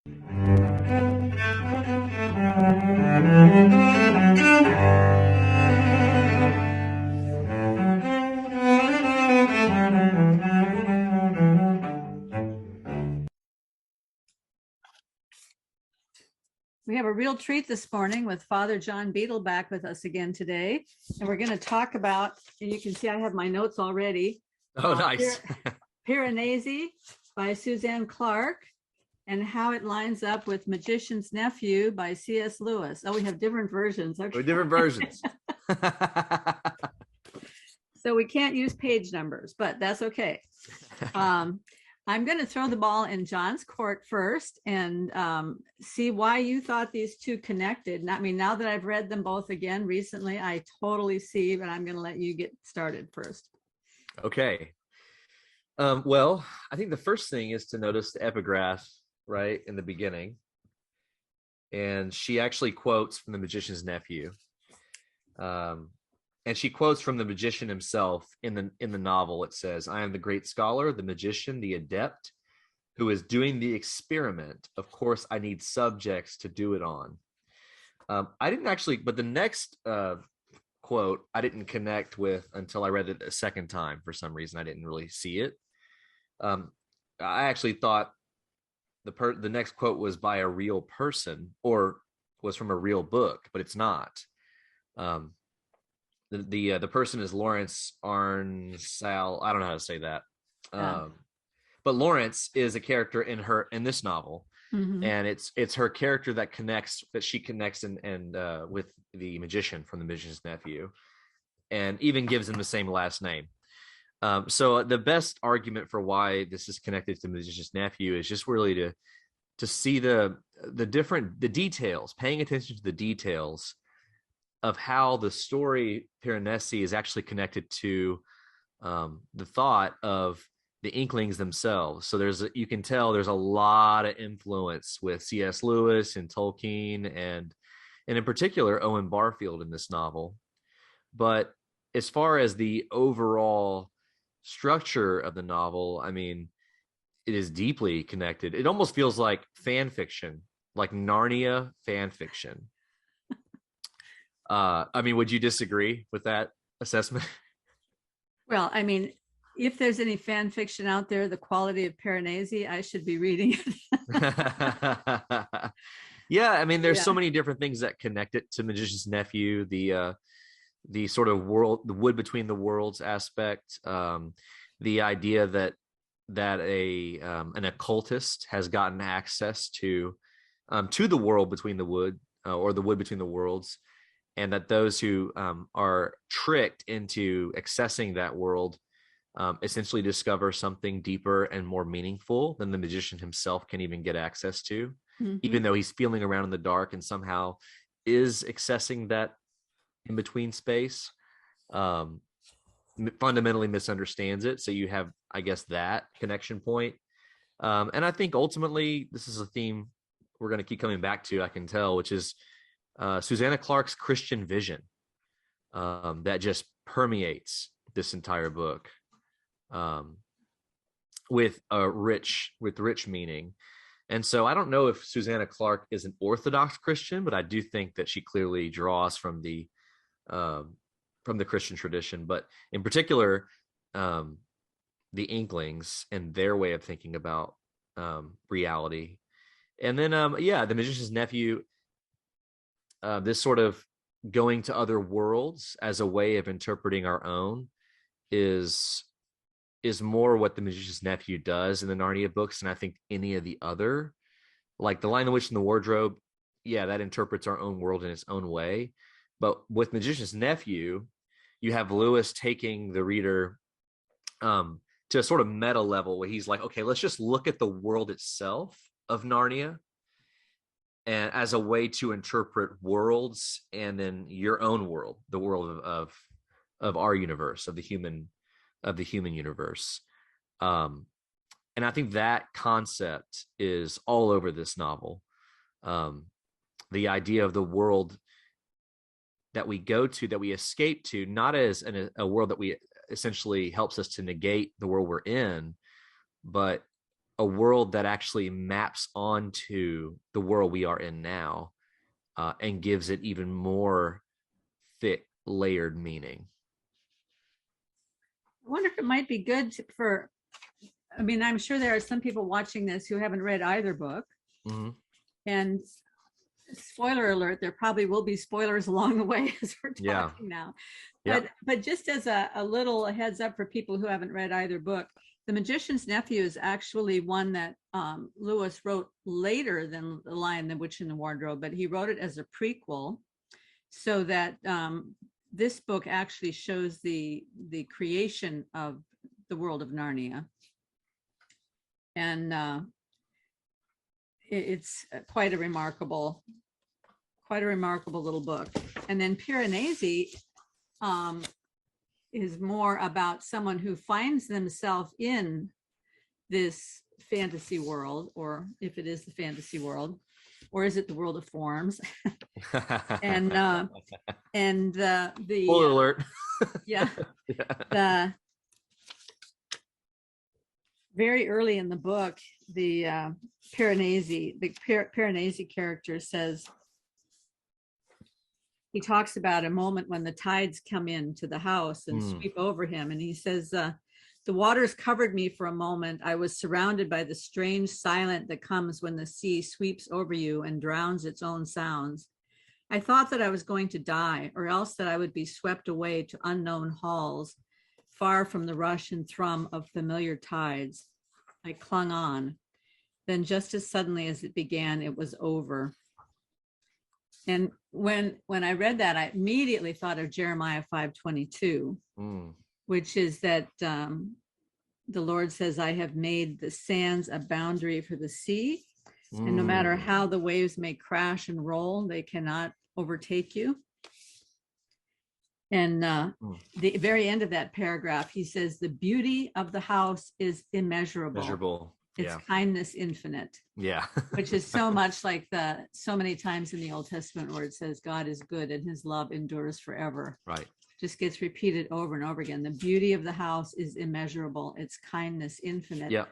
We have a real treat this morning with Father Jon Beadle back with us again today. And we're going to talk about, and you can see I have my notes already. Oh, nice. Piranesi by Susanna Clarke, and how it lines up with Magician's Nephew by C.S. Lewis. Oh, we have different versions. Okay. Different versions. So we can't use page numbers, but that's okay. I'm going to throw the ball in Jon's court first and see why you thought these two connected. I mean, now that I've read them both again recently, I totally see, but I'm going to let you get started first. Okay. Well, I think the first thing is to notice the epigraph right in the beginning. And she actually quotes from the Magician's Nephew. And she quotes from the magician himself in the novel. It says, "I am the great scholar, the magician, the adept, who is doing the experiment. Of course, I need subjects to do it on." I didn't actually, but the next quote I didn't connect with until I read it a second time. For some reason, I didn't really see it. I actually thought the next quote was by a real person or was from a real book, but it's not. The person is Lawrence Arnsal. I don't know how to say that. But Lawrence is a character in this novel. Mm-hmm. And it's her character that she connects and with the magician from the Magician's Nephew, and even gives him the same last name. So the best argument for why this is connected to the Magician's Nephew is just really to see the details, paying attention to the details of how the story Piranesi is actually connected to the thought of the Inklings themselves. So you can tell there's a lot of influence with C.S. Lewis and Tolkien and in particular Owen Barfield in this novel. But as far as the overall structure of the novel, I mean, it is deeply connected. It almost feels like fan fiction, like Narnia fan fiction. I mean, would you disagree with that assessment? Well, I mean, if there's any fan fiction out there, the quality of Piranesi, I should be reading it. Yeah, I mean, there's so many different things that connect it to Magician's Nephew, the sort of the wood between the worlds aspect, the idea that an occultist has gotten access to the world between the wood or the wood between the worlds. And that those who are tricked into accessing that world essentially discover something deeper and more meaningful than the magician himself can even get access to, even though he's feeling around in the dark and somehow is accessing that in-between space, fundamentally misunderstands it. So you have, I guess, that connection point. And I think ultimately this is a theme we're going to keep coming back to, I can tell, which is Susanna Clarke's Christian vision that just permeates this entire book with rich meaning. And so I don't know if Susanna Clarke is an Orthodox Christian, but I do think that she clearly draws from the Christian tradition, but in particular, the Inklings and their way of thinking about reality. And then, the Magician's Nephew, this sort of going to other worlds as a way of interpreting our own is more what the Magician's Nephew does in the Narnia books, and I think any of the other, like The Lion, the Witch, and the Wardrobe, that interprets our own world in its own way. But with Magician's Nephew, you have Lewis taking the reader to a sort of meta level where he's like, okay, let's just look at the world itself of Narnia and as a way to interpret worlds, and then your own world, the world of our universe, of the human universe. And I think that concept is all over this novel. The idea of the world that we go to, that we escape to, not as a world that we essentially helps us to negate the world we're in, but a world that actually maps onto the world we are in now, and gives it even more thick, layered meaning. I wonder if it might be good for, I mean, I'm sure there are some people watching this who haven't read either book. Mm-hmm. And spoiler alert, there probably will be spoilers along the way as we're talking now. But just as a little heads up for people who haven't read either book, The Magician's Nephew is actually one that Lewis wrote later than The Lion, the Witch, and the Wardrobe, but he wrote it as a prequel so that this book actually shows the creation of the world of Narnia. And it's quite a remarkable little book. And then Piranesi is more about someone who finds themselves in this fantasy world, or if it is the fantasy world, or is it the world of forms? and the spoiler alert. The very early in the book, the Piranesi character says, he talks about a moment when the tides come into the house and sweep over him. And he says, the waters covered me for a moment. I was surrounded by the strange silence that comes when the sea sweeps over you and drowns its own sounds. I thought that I was going to die, or else that I would be swept away to unknown halls, far from the rush and thrum of familiar tides. I clung on. Then just as suddenly as it began, it was over. And when I read that, I immediately thought of Jeremiah 5:22, which is that the Lord says, I have made the sands a boundary for the sea. And no matter how the waves may crash and roll, they cannot overtake you. And the very end of that paragraph, he says, the beauty of the house is immeasurable. Its kindness infinite. Which is so much like so many times in the Old Testament where it says God is good and his love endures forever. Right. Just gets repeated over and over again. The beauty of the house is immeasurable. Its kindness infinite. Yeah.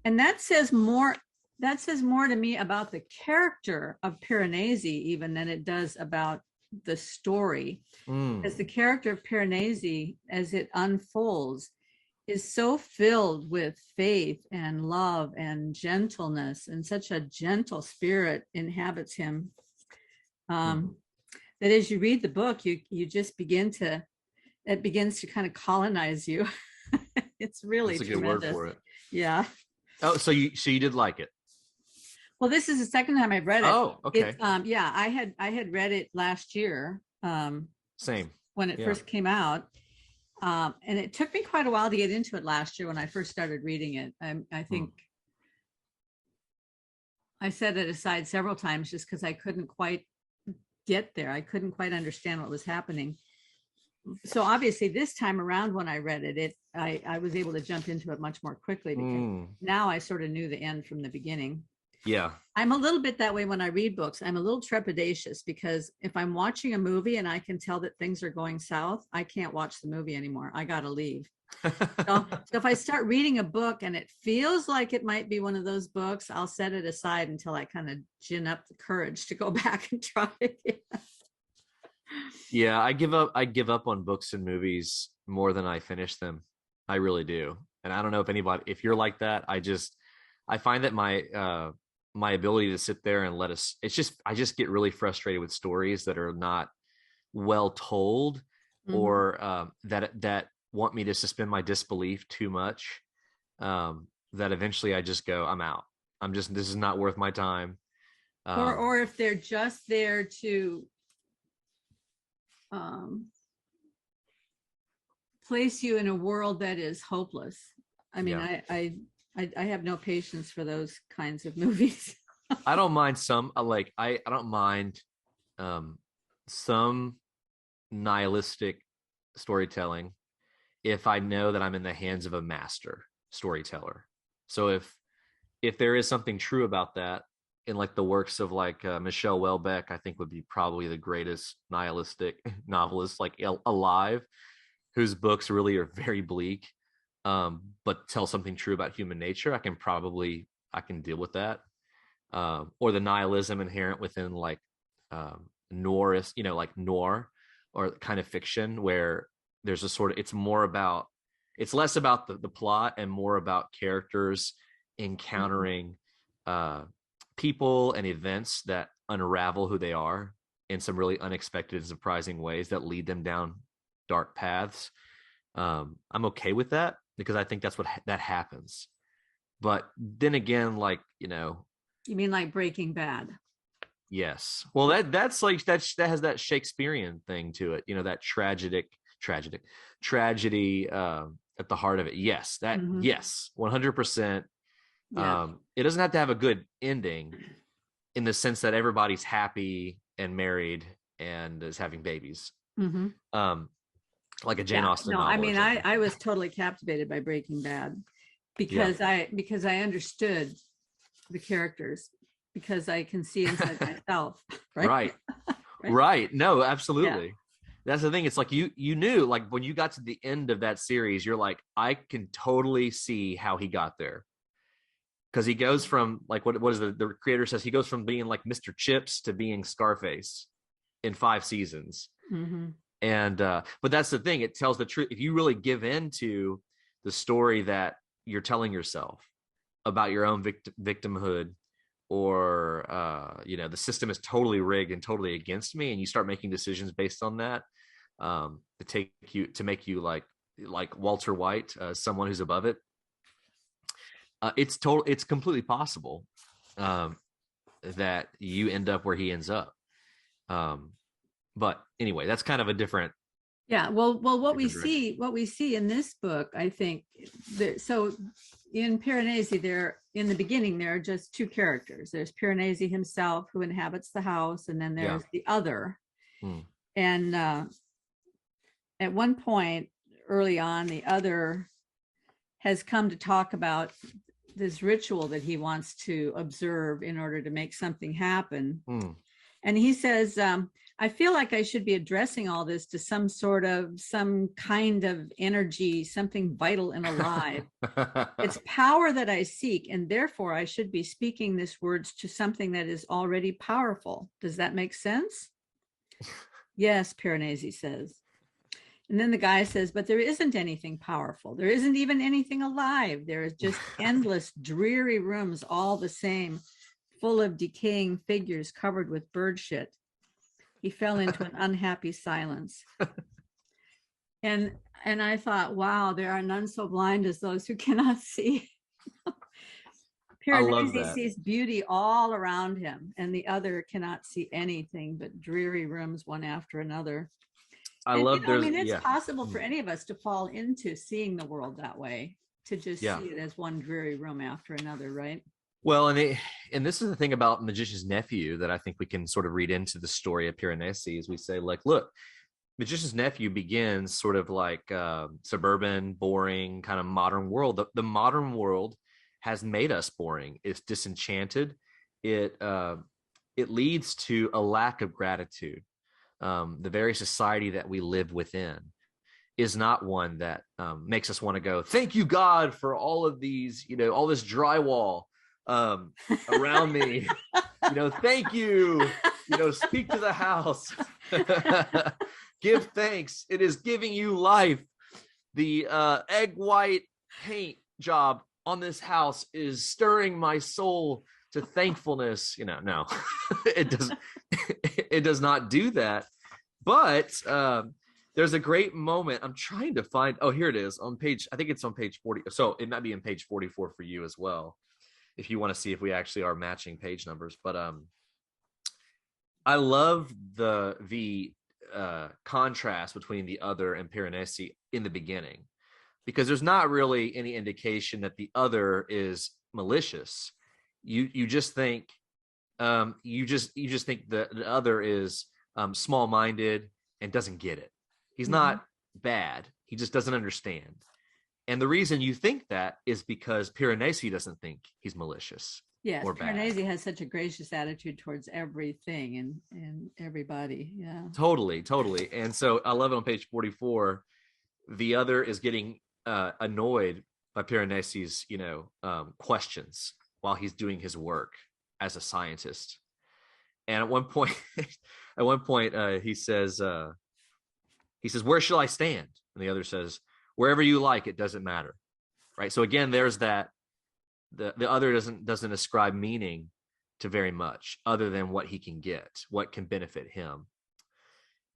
And that says more to me about the character of Piranesi even than it does about the story. As the character of Piranesi, as it unfolds, is so filled with faith and love and gentleness, and such a gentle spirit inhabits him, that as you read the book, you just begins to kind of colonize you. It's really That's a tremendous. good word for it. Yeah. Oh, so you did like it? Well, this is the second time I've read it. Oh, okay. It's, I had read it last year. Same. When it first came out. And it took me quite a while to get into it last year when I first started reading it. I think I set it aside several times just because I couldn't quite get there. I couldn't quite understand what was happening. So obviously this time around when I read it, I was able to jump into it much more quickly because now I sort of knew the end from the beginning. Yeah. I'm a little bit that way when I read books. I'm a little trepidatious because if I'm watching a movie and I can tell that things are going south, I can't watch the movie anymore. I got to leave. So if I start reading a book and it feels like it might be one of those books, I'll set it aside until I kind of gin up the courage to go back and try it again. Yeah, I give up on books and movies more than I finish them. I really do. And I don't know if you're like that. I find that my ability to sit there and I just get really frustrated with stories that are not well told, or that want me to suspend my disbelief too much, that eventually I just go, I'm out. This is not worth my time. Or if they're just there to place you in a world that is hopeless. I mean, I have no patience for those kinds of movies. I don't mind some, I don't mind some nihilistic storytelling if I know that I'm in the hands of a master storyteller. So if there is something true about that in like the works of like Michelle Houellebecq, I think would be probably the greatest nihilistic novelist like alive, whose books really are very bleak. but tell something true about human nature, I can deal with that. Or the nihilism inherent within like noirist, like noir or kind of fiction, where there's a sort of, it's less about the plot and more about characters encountering people and events that unravel who they are in some really unexpected and surprising ways that lead them down dark paths. I'm okay with that because I think that's that happens. But then again, like, You mean like Breaking Bad? yes. Well, that's like that has that Shakespearean thing to it, that tragedy at the heart of it. Yes, yes, 100%. Yeah. It doesn't have to have a good ending in the sense that everybody's happy and married and is having babies. Like a Jane Austen No, novel. I mean, I was totally captivated by Breaking Bad because I understood the characters, because I can see inside myself. Right. Right. No, absolutely. Yeah. That's the thing. It's like you knew, like when you got to the end of that series, you're like, I can totally see how he got there. Because he goes from like what is the creator says, he goes from being like Mr. Chips to being Scarface in 5 seasons. And but that's the thing, it tells the truth. If you really give into the story that you're telling yourself about your own victimhood, or the system is totally rigged and totally against me, and you start making decisions based on that, to make you like Walter White, someone who's above it, it's completely possible that you end up where he ends up. But anyway, that's kind of a different. Yeah. Well, what we see in this book, I think, so in Piranesi, in the beginning, there are just 2 characters. There's Piranesi himself, who inhabits the house, and then there's the other. And at one point early on, the other has come to talk about this ritual that he wants to observe in order to make something happen. And he says, I feel like I should be addressing all this to some kind of energy, something vital and alive. It's power that I seek, and therefore I should be speaking these words to something that is already powerful. Does that make sense? Yes, Piranesi says. And then the guy says, but there isn't anything powerful. There isn't even anything alive. There is just endless, dreary rooms, all the same, full of decaying figures covered with bird shit. He fell into an unhappy silence. And I thought, wow, there are none so blind as those who cannot see. Piranesi sees beauty all around him, and the other cannot see anything but dreary rooms one after another. It's possible for any of us to fall into seeing the world that way, to just see it as one dreary room after another, right? Well, and this is the thing about Magician's Nephew that I think we can sort of read into the story of Piranesi, is we say, like, look, Magician's Nephew begins sort of like suburban, boring, kind of modern world. The modern world has made us boring. It's disenchanted. It leads to a lack of gratitude. The very society that we live within is not one that makes us want to go, thank you, God, for all of these, all this drywall around me, thank you, speak to the house, give thanks, it is giving you life. The egg white paint job on this house is stirring my soul to thankfulness. No, it does not do that. But there's a great moment. I'm trying to find, here it is I think it's on page 40. So it might be in page 44 for you as well, if you want to see if we actually are matching page numbers. But I love the contrast between the other and Piranesi in the beginning, because there's not really any indication that the other is malicious. You just think you just think the other is small-minded and doesn't get it. He's not bad. He just doesn't understand. And the reason you think that is because Piranesi doesn't think he's malicious. Yes, Piranesi has such a gracious attitude towards everything and everybody. Yeah. Totally. And so I love it on page 44. The other is getting annoyed by Piranesi's, questions while he's doing his work as a scientist. And at one point, he says, "Where shall I stand?" And the other says, "Wherever you like. It doesn't matter." Right. So again, there's that the other doesn't ascribe meaning to very much other than what he can get, what can benefit him.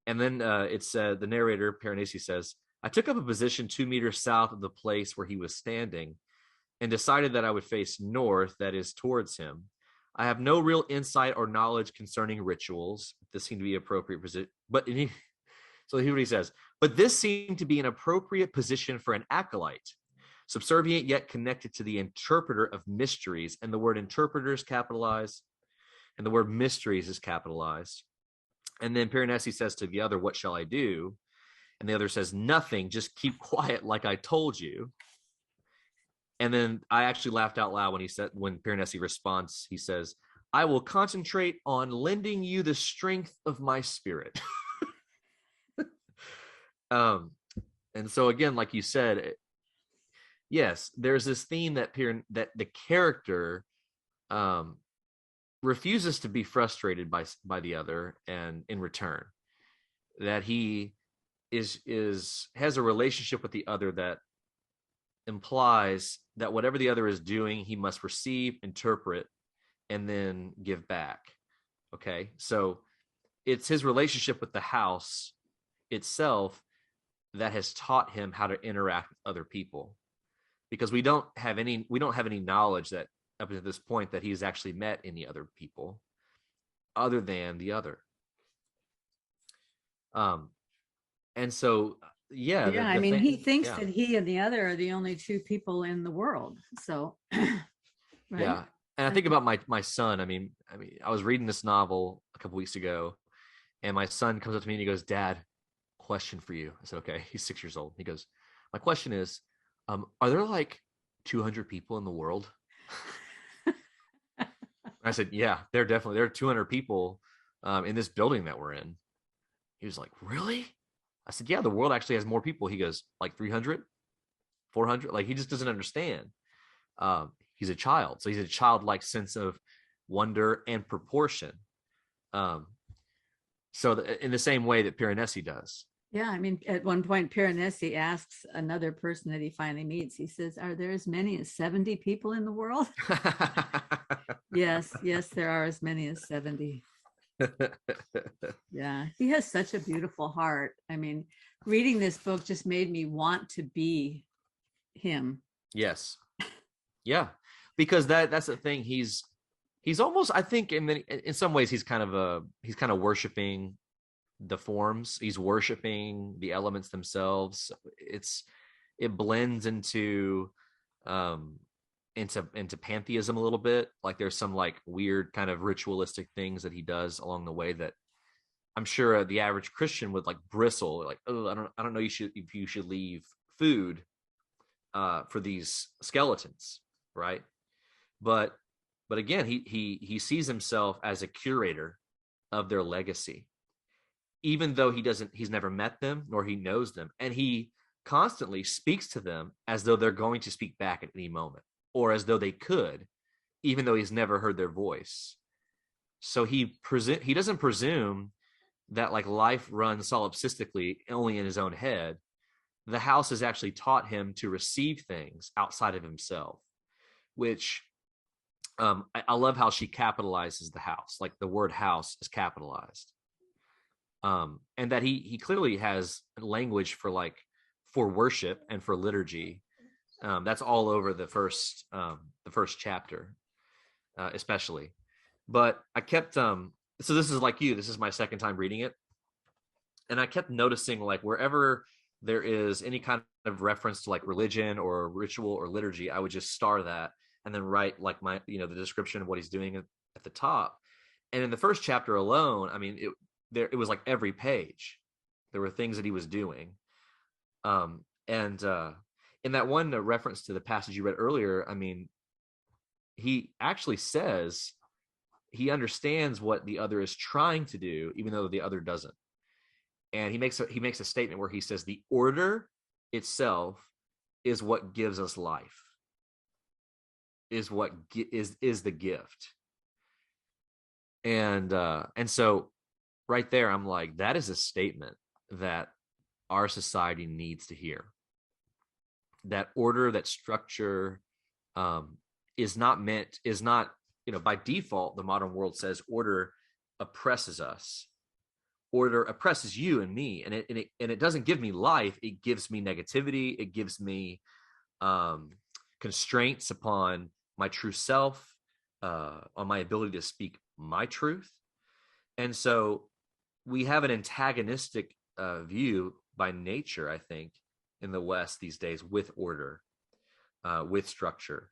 And then it's the narrator Piranesi says, "I took up a position 2 meters south of the place where he was standing, and decided that I would face north, that is, towards him. I have no real insight or knowledge concerning rituals. This seemed to be appropriate position, so here's what he says. But this seemed to be an appropriate position for an acolyte, subservient yet connected to the interpreter of mysteries." And the word interpreter is capitalized, and the word mysteries is capitalized. And then Piranesi says to the other, "What shall I do?" And the other says, "Nothing, just keep quiet like I told you." And then I actually laughed out loud when Piranesi responds, he says, "I will concentrate on lending you the strength of my spirit." And so again, like you said, yes, there's this theme that the character refuses to be frustrated by the other, and in return, that he has a relationship with the other that implies that whatever the other is doing, he must receive, interpret, and then give back. Okay, so it's his relationship with the house itself that has taught him how to interact with other people, because we don't have any knowledge that up to this point that he's actually met any other people other than the other. And so I mean, he thinks that he and the other are the only two people in the world. So right? Yeah. And I think about my son. I mean, I was reading this novel a couple weeks ago, and my son comes up to me and he goes, "Dad, question for you." I said, "Okay." He's 6 years old. He goes, "My question is, are there like 200 people in the world?" I said, "Yeah, there are 200 people in this building that we're in." He was like, "Really?" I said, "Yeah, the world actually has more people." He goes, "Like 300, 400?" Like, he just doesn't understand. He's a child, so he's a childlike sense of wonder and proportion. So in the same way that Piranesi does. Yeah, I mean, at one point, Piranesi asks another person that he finally meets, he says, "Are there as many as 70 people in the world?" Yes, there are as many as 70. Yeah, he has such a beautiful heart. I mean, reading this book just made me want to be him. Yes. Yeah, because that's the thing. He's almost, I think, in some ways, he's kind of worshiping the forms. He's worshiping the elements themselves. It blends into pantheism a little bit. Like, there's some like weird kind of ritualistic things that he does along the way that I'm sure the average Christian would like bristle, like, "Oh, I don't know if you should leave food for these skeletons," right? But again, he sees himself as a curator of their legacy, even though he's never met them nor he knows them, and he constantly speaks to them as though they're going to speak back at any moment, or as though they could, even though he's never heard their voice. So he doesn't presume that like life runs solipsistically only in his own head. The house has actually taught him to receive things outside of himself, which I love how she capitalizes the house. Like, the word house is capitalized. And that he clearly has language for worship and for liturgy. That's all over the first chapter, especially. But I kept so this is like you. This is my second time reading it, and I kept noticing, like, wherever there is any kind of reference to like religion or ritual or liturgy, I would just star that and then write like the description of what he's doing at the top. And in the first chapter alone, I mean, it was like every page there were things that he was doing. And in that one reference to the passage you read earlier, I mean, he actually says he understands what the other is trying to do, even though the other doesn't. And he makes a statement where he says the order itself is what gives us life, is what is the gift. And so right there, I'm like, that is a statement that our society needs to hear. That order, that structure, is not, by default, the modern world says order oppresses us. Order oppresses you and me, and it doesn't give me life. It gives me negativity. It gives me constraints upon my true self, on my ability to speak my truth. And so we have an antagonistic view by nature, I think, in the West these days, with order, with structure.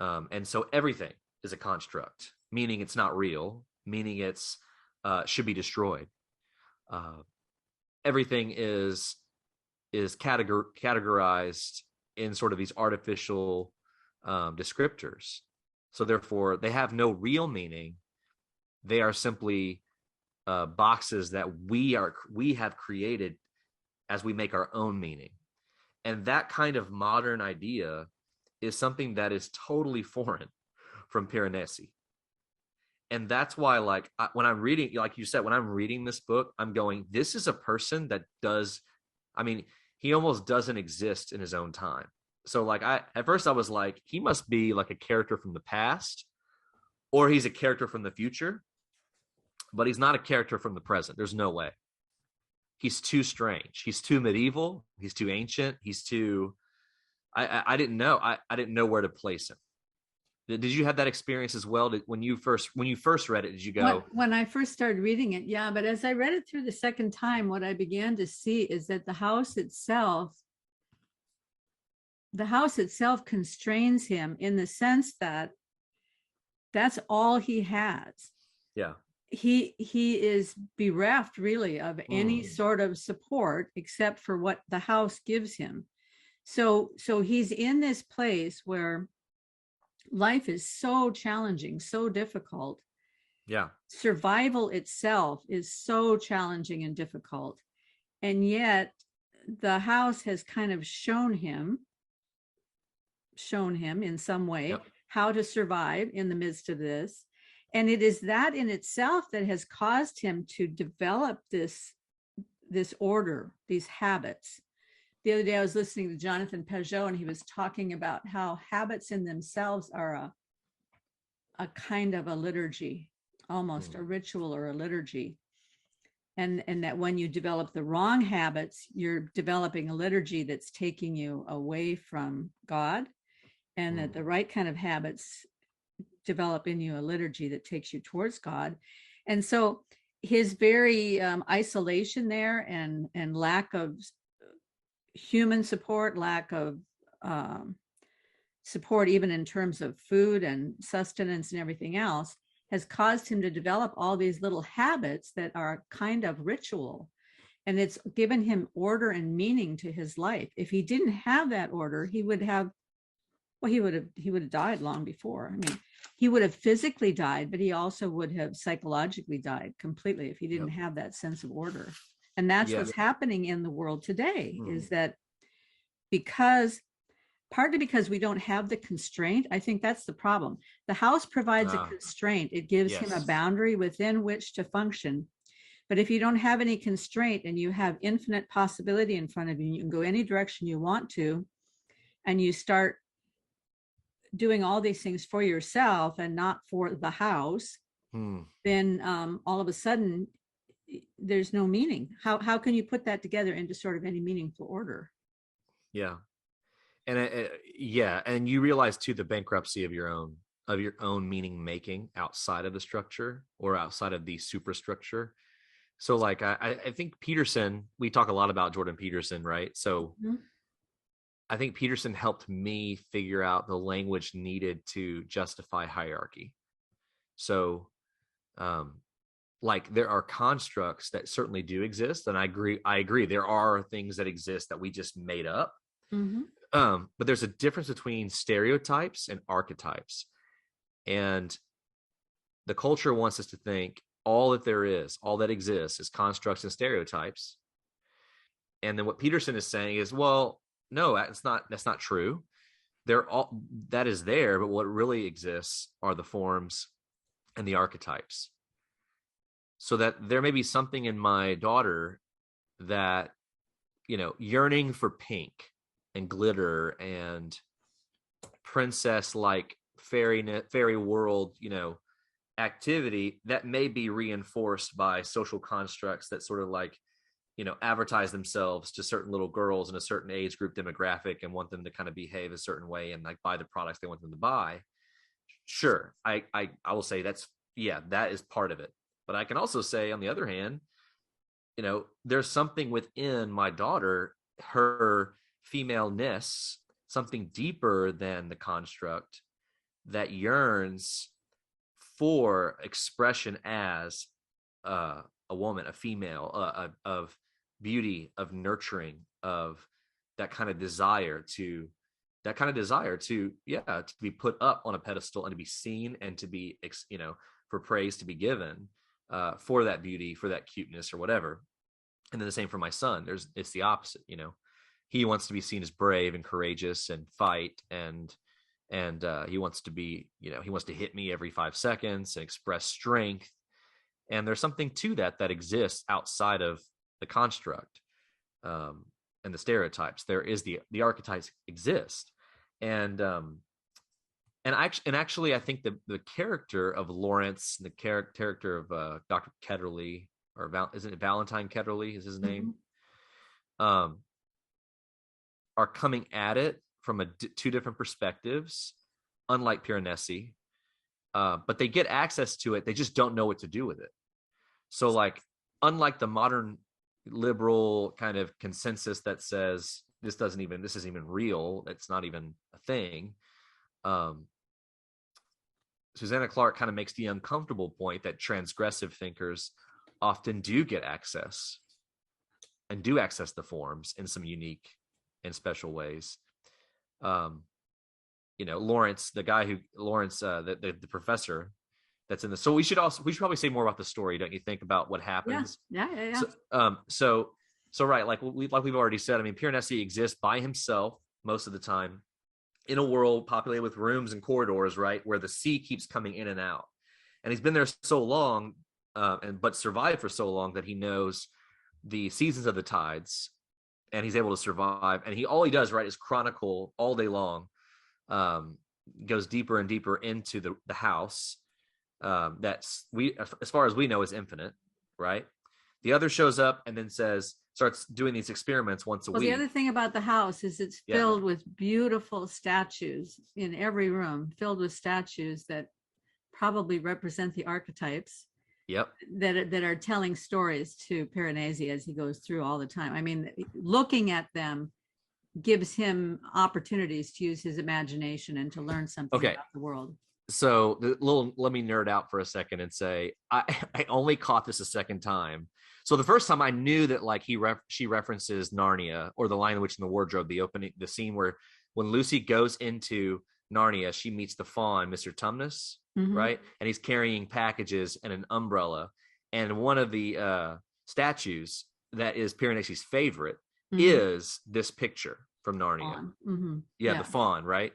And so everything is a construct, meaning it's not real, meaning it's should be destroyed. Everything is categorized in sort of these artificial descriptors. So therefore, they have no real meaning. They are simply boxes that we have created as we make our own meaning. And that kind of modern idea is something that is totally foreign from Piranesi. And that's why, when I'm reading, like you said, when I'm reading this book, I'm going, this is a person that he almost doesn't exist in his own time. So at first I was like, he must be like a character from the past, or he's a character from the future, but he's not a character from the present. There's no way. He's too strange. He's too medieval. He's too ancient. He's too, I didn't know. I didn't know where to place him. Did you have that experience as well? When you first read it, did you go? When I first started reading it, yeah. But as I read it through the second time, what I began to see is that the house itself constrains him in the sense that that's all he has. Yeah. He is bereft really of any sort of support except for what the house gives him. So he's in this place where life is so challenging, so difficult. Yeah. Survival itself is so challenging and difficult. And yet the house has kind of shown him in some way how to survive in the midst of this. And it is that in itself that has caused him to develop this order, these habits. The other day I was listening to Jonathan Peugeot, and he was talking about how habits in themselves are a kind of a liturgy, almost a ritual or a liturgy. And that when you develop the wrong habits, you're developing a liturgy that's taking you away from God, and that the right kind of habits develop in you a liturgy that takes you towards God. And so his very isolation there and lack of human support, lack of support even in terms of food and sustenance and everything else, has caused him to develop all these little habits that are kind of ritual. And it's given him order and meaning to his life. If he didn't have that order, he would have died long before. I mean, he would have physically died, but he also would have psychologically died completely if he didn't have that sense of order. And that's what's happening in the world today, is that partly because we don't have the constraint. I think that's the problem. The house provides a constraint. It gives him a boundary within which to function. But if you don't have any constraint and you have infinite possibility in front of you, you can go any direction you want to, and you start doing all these things for yourself and not for the house, then all of a sudden there's no meaning. How can you put that together into sort of any meaningful order? Yeah. And and you realize too the bankruptcy of your own meaning making outside of the structure or outside of the superstructure. So I think Peterson, we talk a lot about Jordan Peterson, right? So I think Peterson helped me figure out the language needed to justify hierarchy. So there are constructs that certainly do exist, and I agree there are things that exist that we just made up. But there's a difference between stereotypes and archetypes. And the culture wants us to think all that exists is constructs and stereotypes. And then what Peterson is saying is, well, no, that's not true. They're all that is there, but what really exists are the forms and the archetypes. So that there may be something in my daughter that, yearning for pink and glitter and princess like fairy world, activity that may be reinforced by social constructs that sort of like, advertise themselves to certain little girls in a certain age group demographic and want them to kind of behave a certain way and like buy the products they want them to buy. Sure. I will say that is part of it. But I can also say, on the other hand, there's something within my daughter, her femaleness, something deeper than the construct that yearns for expression as a woman, a female, of beauty, of nurturing, of that kind of desire to be put up on a pedestal and to be seen and to be, for praise to be given, for that beauty, for that cuteness or whatever. And then the same for my son. It's the opposite. He wants to be seen as brave and courageous and fight, and he wants to be, he wants to hit me every 5 seconds and express strength. And there's something to that exists outside of the construct, and the stereotypes. There is the archetypes exist, and actually, I think the character of Lawrence, the character of Dr. Ketterly, or isn't it Valentine Ketterly is his name, are coming at it from two different perspectives, unlike Piranesi, but they get access to it. They just don't know what to do with it. So, like, unlike the modern liberal kind of consensus that says this isn't even real, it's not even a thing. Susanna Clarke kind of makes the uncomfortable point that transgressive thinkers often do get access and do access the forms in some unique and special ways. Lawrence, the professor that's in the, so we should probably say more about the story, don't you think, about what happens? Yeah. So right, like we've already said, I mean, Piranesi exists by himself most of the time in a world populated with rooms and corridors, right, where the sea keeps coming in and out. And he's been there so long, but survived for so long that he knows the seasons of the tides, and he's able to survive. And all he does, right, is chronicle all day long, goes deeper and deeper into the house, as far as we know, is infinite, right? The other shows up and then starts doing these experiments once a week. The other thing about the house is it's filled with beautiful statues in every room, filled with statues that probably represent the archetypes. Yep. That are telling stories to Piranesi as he goes through all the time. I mean, looking at them gives him opportunities to use his imagination and to learn something about the world. So let me nerd out for a second and say I only caught this a second time. So the first time I knew that, like, she references Narnia, or The Lion, the Witch, and the Wardrobe, the scene where when Lucy goes into Narnia, she meets the faun, Mr. Tumnus, right? And he's carrying packages and an umbrella. And one of the statues that is Piranesi's favorite is this picture from Narnia. The faun, right?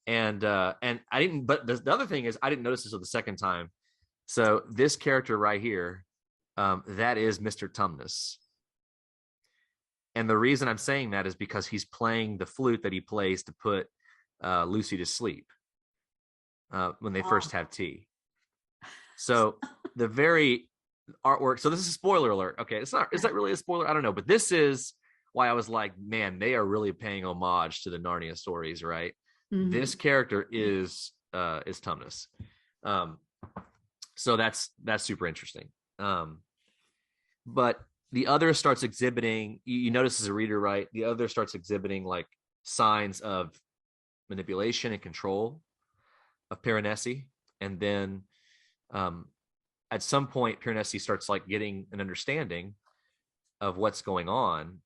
And I didn't, but the other thing is I didn't notice this until the second time. So this character right here, that is Mr. Tumnus. And the reason I'm saying that is because he's playing the flute that he plays to put Lucy to sleep when they first have tea. So the very artwork. So this is a spoiler alert. Okay, is that really a spoiler? I don't know, but this is why I was like, man, they are really paying homage to the Narnia stories, right? This character is Tumnus. So that's super interesting. But the other starts exhibiting, you notice as a reader, right? The other starts exhibiting like signs of manipulation and control of Piranesi. And then at some point, Piranesi starts like getting an understanding of what's going on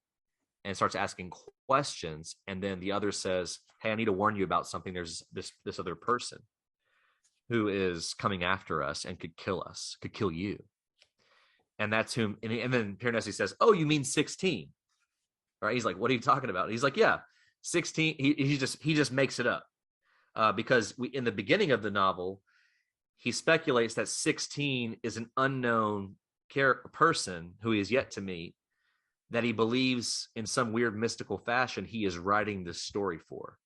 and starts asking questions. And then the other says, hey, I need to warn you about something. There's this other person who is coming after us and could kill you. And that's whom. And then Piranesi says, oh, you mean 16? Right? He's like, what are you talking about? He's like, yeah, 16. He just makes it up because in the beginning of the novel, he speculates that 16 is an unknown person who he is yet to meet, that he believes in some weird mystical fashion he is writing this story for.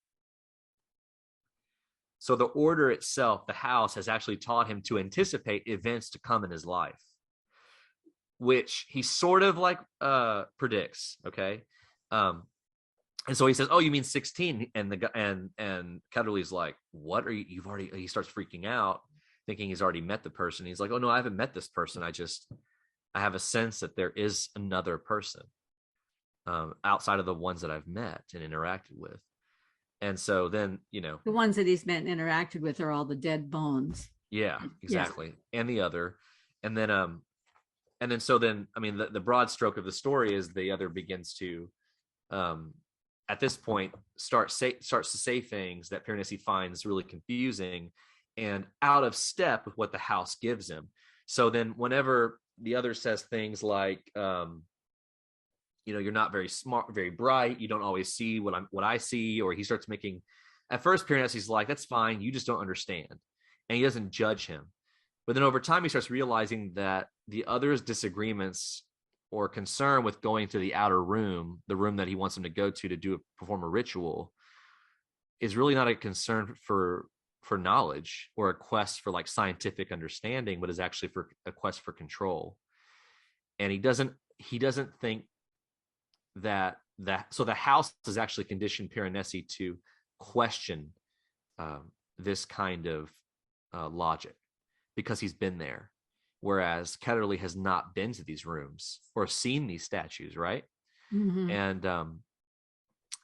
So the order itself, the house, has actually taught him to anticipate events to come in his life, which he sort of like predicts. Okay. And so he says, "Oh, you mean 16?" And Ketterly's like, "What are you? You've already?" He starts freaking out, thinking he's already met the person. He's like, "Oh no, I haven't met this person. I have a sense that there is another person outside of the ones that I've met and interacted with." And so then, the ones that he's met and interacted with are all the dead bones. Yeah, exactly. Yeah. And the other, and then so then, I mean, the broad stroke of the story is the other begins to, at this point, starts to say things that Piranesi finds really confusing and out of step with what the house gives him. So then, whenever the other says things like, you're not very smart, very bright, you don't always see what I see, or he starts making. At first, Piranesi's like, "That's fine, you just don't understand," and he doesn't judge him. But then over time, he starts realizing that the other's disagreements or concern with going to the outer room, the room that he wants him to go to perform a ritual, is really not a concern for knowledge or a quest for like scientific understanding, but is actually for a quest for control. And he doesn't think that so the house has actually conditioned Piranesi to question this kind of logic because he's been there, whereas Ketterly has not been to these rooms or seen these statues, right? Mm-hmm.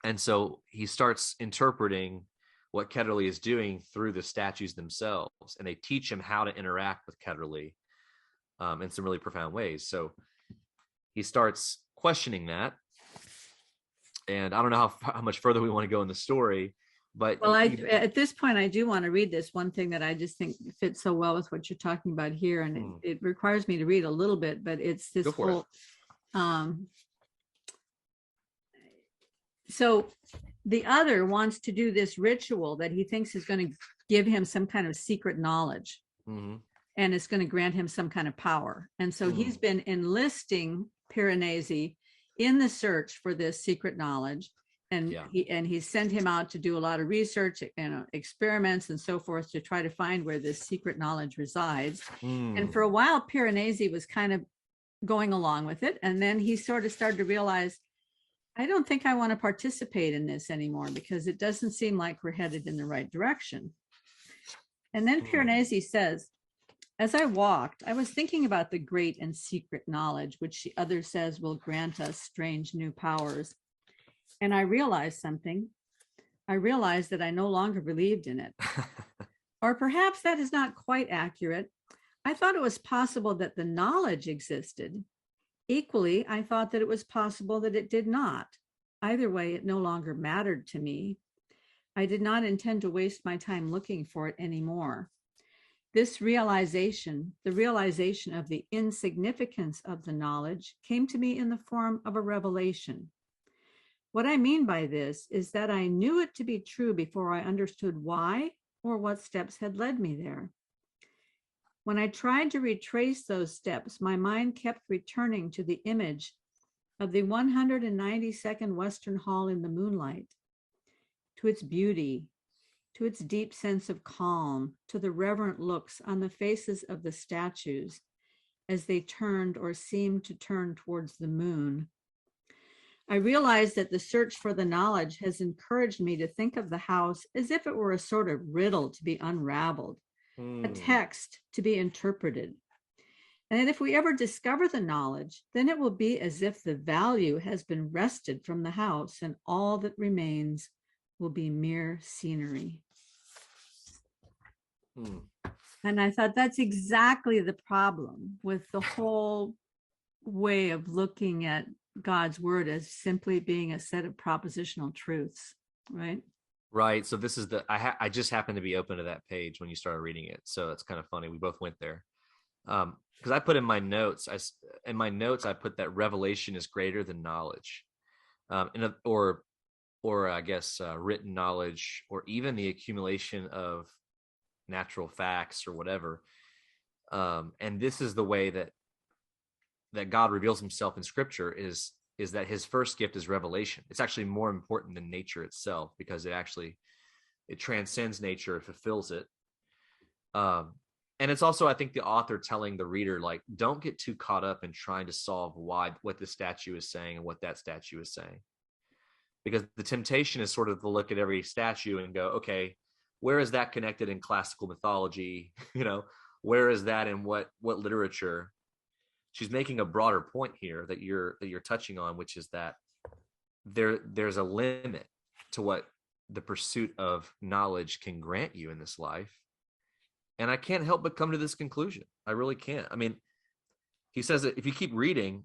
And so he starts interpreting what Ketterly is doing through the statues themselves, and they teach him how to interact with Ketterly in some really profound ways. So he starts questioning that, and I don't know how much further we want to go in the story, but at this point, I do want to read this one thing that I just think fits so well with what you're talking about here, and it requires me to read a little bit, but it's this whole. So the other wants to do this ritual that he thinks is going to give him some kind of secret knowledge, and it's going to grant him some kind of power, and so he's been enlisting Piranesi in the search for this secret knowledge, and he sent him out to do a lot of research and experiments and so forth to try to find where this secret knowledge resides. And for a while, Piranesi was kind of going along with it, and then he sort of started to realize, I don't think I want to participate in this anymore because it doesn't seem like we're headed in the right direction. And then Piranesi says, "As I walked, I was thinking about the great and secret knowledge, which the other says will grant us strange new powers. And I realized something. I realized that I no longer believed in it. Or perhaps that is not quite accurate. I thought it was possible that the knowledge existed. Equally, I thought that it was possible that it did not. Either way, it no longer mattered to me. I did not intend to waste my time looking for it anymore. This realization, the realization of the insignificance of the knowledge, came to me in the form of a revelation. What I mean by this is that I knew it to be true before I understood why or what steps had led me there. When I tried to retrace those steps, my mind kept returning to the image of the 192nd Western Hall in the moonlight, to its beauty, to its deep sense of calm, to the reverent looks on the faces of the statues as they turned or seemed to turn towards the moon. I realized that the search for the knowledge has encouraged me to think of the house as if it were a sort of riddle to be unraveled, a text to be interpreted. And that if we ever discover the knowledge, then it will be as if the value has been wrested from the house and all that remains will be mere scenery. And I thought that's exactly the problem with the whole way of looking at God's word as simply being a set of propositional truths, right? Right. So this is I just happened to be open to that page when you started reading it. So it's kind of funny. We both went there. Because I put in my notes, I put that revelation is greater than knowledge. Or or I guess written knowledge, or even the accumulation of natural facts or whatever. And this is the way that God reveals himself in scripture, is that his first gift is revelation. It's actually more important than nature itself, because it transcends nature, it fulfills it. And it's also, I think, the author telling the reader, like, don't get too caught up in trying to solve what this statue is saying and what that statue is saying. Because the temptation is sort of to look at every statue and go, okay, where is that connected in classical mythology? Where is that in what literature? She's making a broader point here that you're touching on, which is that there's a limit to what the pursuit of knowledge can grant you in this life. And I can't help but come to this conclusion. I really can't. I mean, he says that if you keep reading,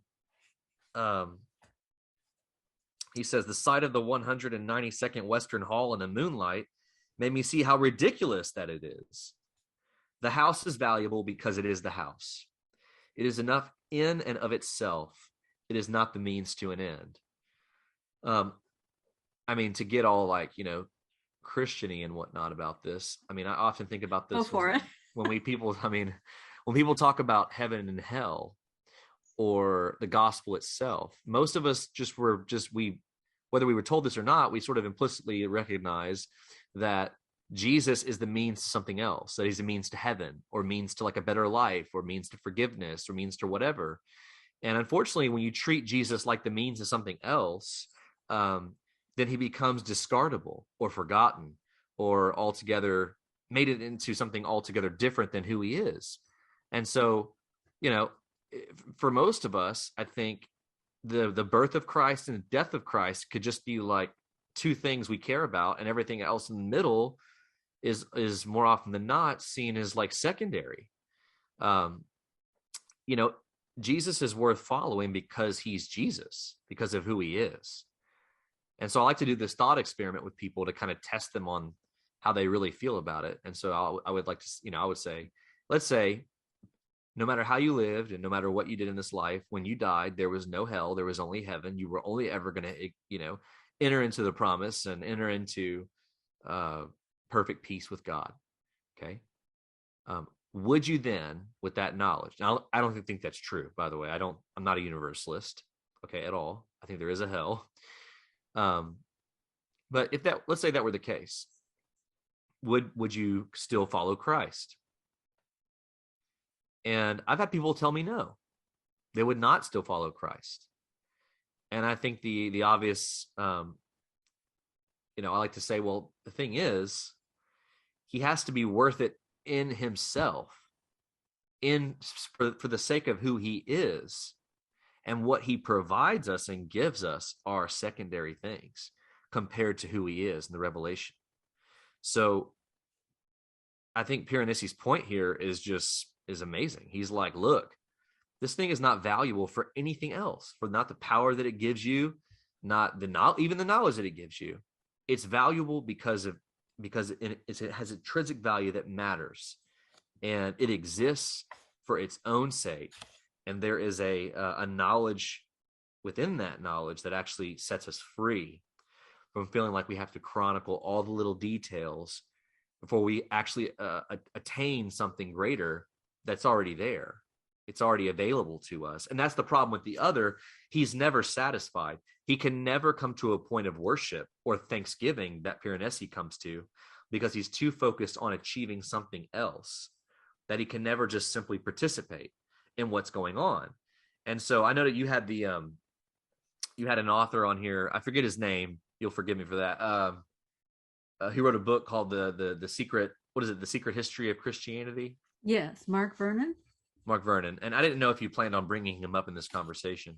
he says, the sight of the 192nd Western Hall in the moonlight made me see how ridiculous that it is. The house is valuable because it is the house. It is enough in and of itself. It is not the means to an end. I mean, to get all like, Christian-y and whatnot about this. I mean, I often think about this when people talk about heaven and hell or the gospel itself. Most of us whether we were told this or not, we sort of implicitly recognize that Jesus is the means to something else, that he's a means to heaven, or means to like a better life, or means to forgiveness, or means to whatever. And unfortunately, when you treat Jesus like the means to something else, then he becomes discardable or forgotten, or altogether made it into something altogether different than who he is. And so, for most of us, I think the birth of Christ and the death of Christ could just be like two things we care about, and everything else in the middle is more often than not seen as like secondary. Jesus is worth following because he's Jesus, because of who he is. And so I like to do this thought experiment with people to kind of test them on how they really feel about it. And so I would like to, I would say, let's say, no matter how you lived and no matter what you did in this life, when you died, there was no hell, there was only heaven. You were only ever going to, enter into the promise and enter into perfect peace with God. Okay. Would you then, with that knowledge, now I don't think that's true, by the way, I'm not a universalist, okay, at all. I think there is a hell. But let's say that were the case, would you still follow Christ? And I've had people tell me no, they would not still follow Christ. And I think the obvious, I like to say, well, the thing is, he has to be worth it in himself, for the sake of who he is, and what he provides us and gives us are secondary things compared to who he is in the revelation. So I think Piranesi's point here is amazing. He's like, look, this thing is not valuable for anything else, for not the power that it gives you, not even the knowledge that it gives you. It's valuable because it has intrinsic value that matters, and it exists for its own sake. And there is a knowledge within that knowledge that actually sets us free from feeling like we have to chronicle all the little details before we actually attain something greater that's already there. It's already available to us. And that's the problem with the other. He's never satisfied. He can never come to a point of worship or thanksgiving that Piranesi comes to, because he's too focused on achieving something else, that he can never just simply participate in what's going on. And so I know that you had you had an author on here. I forget his name. You'll forgive me for that. He wrote a book called the Secret. What is it? The Secret History of Christianity. Yes, Mark Vernon. And I didn't know if you planned on bringing him up in this conversation.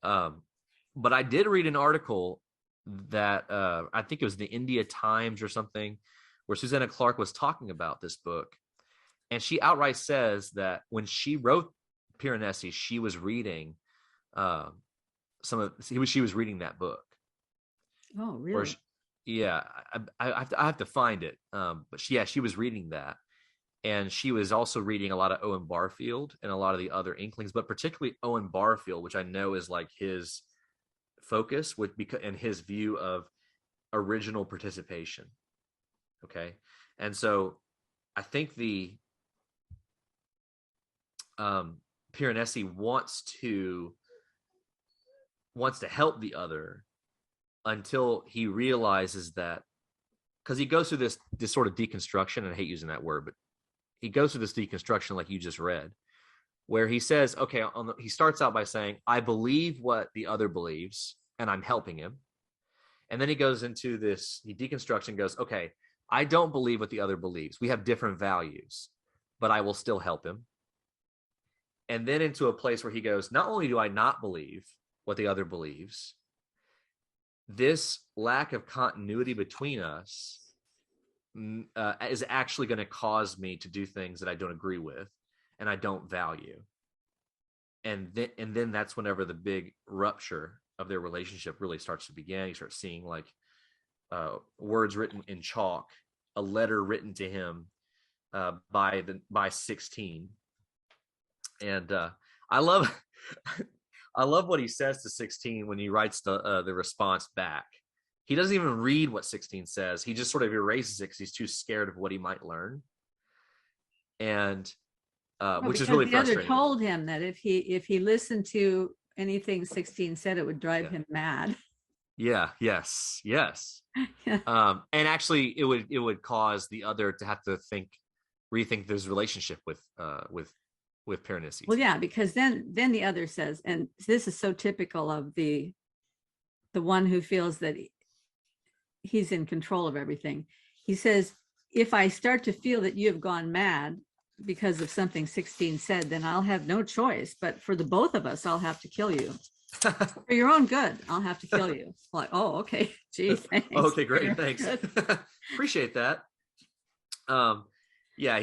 But I did read an article that I think it was the India Times or something, where Susanna Clarke was talking about this book. And she outright says that when she wrote Piranesi, she was reading she was reading that book. Oh, really? I have to find it. But she was reading that. And she was also reading a lot of Owen Barfield and a lot of the other Inklings, but particularly Owen Barfield, which I know is like his focus and his view of original participation. Okay. And so I think the Piranesi wants to help the other until he realizes that, because he goes through this sort of deconstruction, and I hate using that word, but he goes through this deconstruction like you just read, where he says, okay, he starts out by saying, I believe what the other believes, and I'm helping him. And then he goes into this, he deconstructs and goes, okay, I don't believe what the other believes. We have different values, but I will still help him. And then into a place where he goes, not only do I not believe what the other believes, this lack of continuity between us is actually going to cause me to do things that I don't agree with and I don't value. And then that's whenever the big rupture of their relationship really starts to begin. You start seeing like words written in chalk, a letter written to him by 16. And I love what he says to 16 when he writes the response back. He doesn't even read what 16 says. He just sort of erases it because he's too scared of what he might learn. And which is really frustrating. The other told him that if he listened to anything 16 said, it would drive him mad. Yeah. Yes. Yeah. And actually, it would cause the other to have to rethink this relationship with Piranesi. Well, yeah, because then the other says, and this is so typical of the one who feels that he's in control of everything. He says, if I start to feel that you have gone mad because of something 16 said, then I'll have no choice. But for the both of us, I'll have to kill you. For your own good, I'll have to kill you. Like, oh, okay. Gee, thanks. Okay, great. Thanks. Appreciate that. Yeah,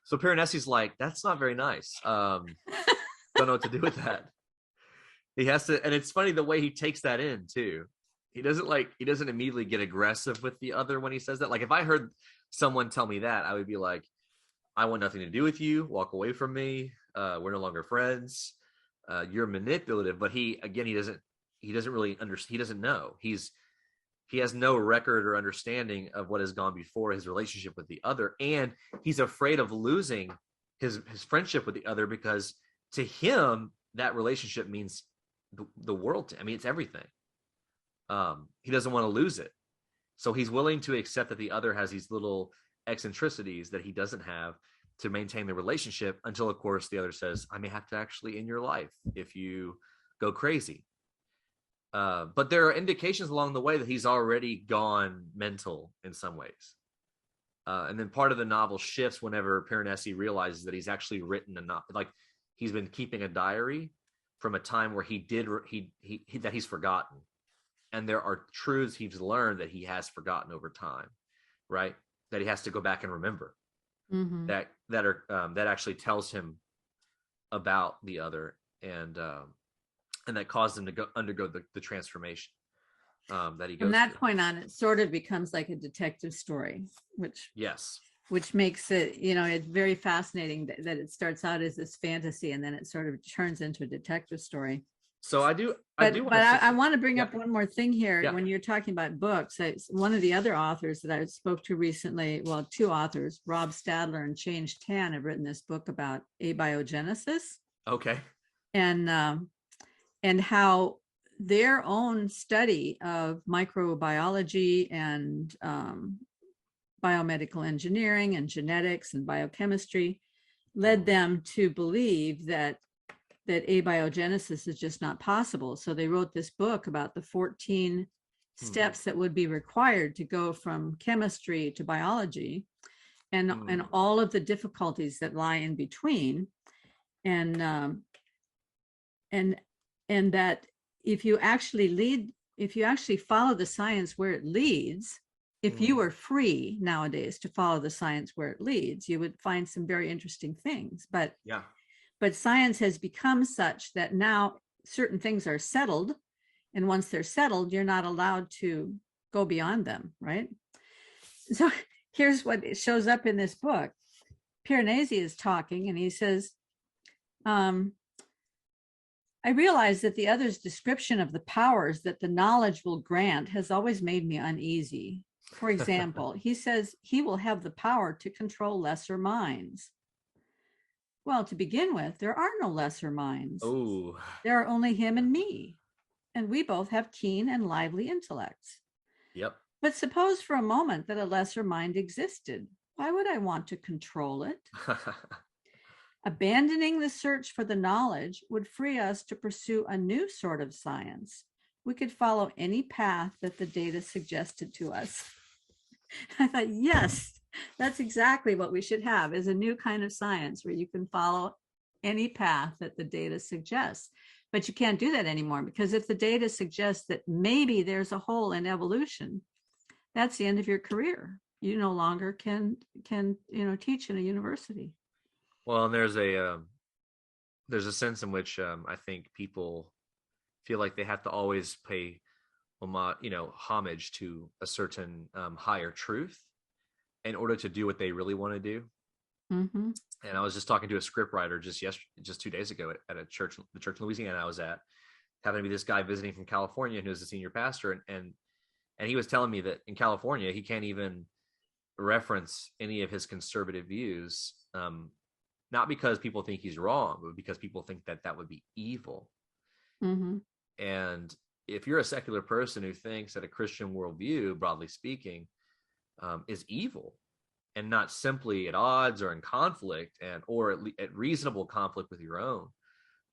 so Piranesi's like, that's not very nice. Don't know what to do with that. He has to, and it's funny the way he takes that in too. He doesn't immediately get aggressive with the other when he says that. Like if I heard someone tell me that, I would be like, I want nothing to do with you. Walk away from me. We're no longer friends. You're manipulative. But he doesn't really understand. He doesn't know. He has no record or understanding of what has gone before his relationship with the other. And he's afraid of losing his friendship with the other, because to him, that relationship means the world to him. I mean, it's everything. He doesn't want to lose it. So he's willing to accept that the other has these little eccentricities that he doesn't have to maintain the relationship, until, of course, the other says, I may have to actually end your life if you go crazy. But there are indications along the way that he's already gone mental in some ways. And then part of the novel shifts whenever Piranesi realizes that he's actually written like he's been keeping a diary from a time where that he's forgotten. And there are truths he's learned that he has forgotten over time, right? That he has to go back and remember. Mm-hmm. That actually tells him about the other, and that caused him to undergo the transformation that he goes from that through. Point on, it sort of becomes like a detective story, which makes it, it's very fascinating that it starts out as this fantasy and then it sort of turns into a detective story. So I want to bring up one more thing here. Yeah. When you're talking about books, one of the other authors that I spoke to recently, well, two authors, Rob Stadler and Change Tan, have written this book about abiogenesis. Okay. And how their own study of microbiology and biomedical engineering and genetics and biochemistry led them to believe that abiogenesis is just not possible. So they wrote this book about the 14 steps that would be required to go from chemistry to biology, and all of the difficulties that lie in between. And that if you actually follow the science where it leads, if you were free nowadays to follow the science where it leads, you would find some very interesting things. But science has become such that now certain things are settled. And once they're settled, you're not allowed to go beyond them, right? So here's what shows up in this book. Piranesi is talking and he says, I realize that the other's description of the powers that the knowledge will grant has always made me uneasy. For example, he says he will have the power to control lesser minds. Well, to begin with, there are no lesser minds. Oh, There are only him and me, and we both have keen and lively intellects. yep. But suppose for a moment that a lesser mind existed. Why would I want to control it? Abandoning the search for the knowledge would free us to pursue a new sort of science. We could follow any path that the data suggested to us. I thought, yes, that's exactly what we should have, is a new kind of science where you can follow any path that the data suggests. But you can't do that anymore, because if the data suggests that maybe there's a hole in evolution, that's the end of your career. You no longer can teach in a university. Well, and there's a sense in which I think people feel like they have to always pay homage to a certain higher truth in order to do what they really want to do. Mm-hmm. And I was just talking to a script writer just 2 days ago at a church, the church in Louisiana I was at, happened to be this guy visiting from California who was a senior pastor, and he was telling me that in California he can't even reference any of his conservative views, not because people think he's wrong, but because people think that that would be evil. Mm-hmm. And if you're a secular person who thinks that a Christian worldview, broadly speaking, is evil and not simply at odds or in conflict or at reasonable conflict with your own,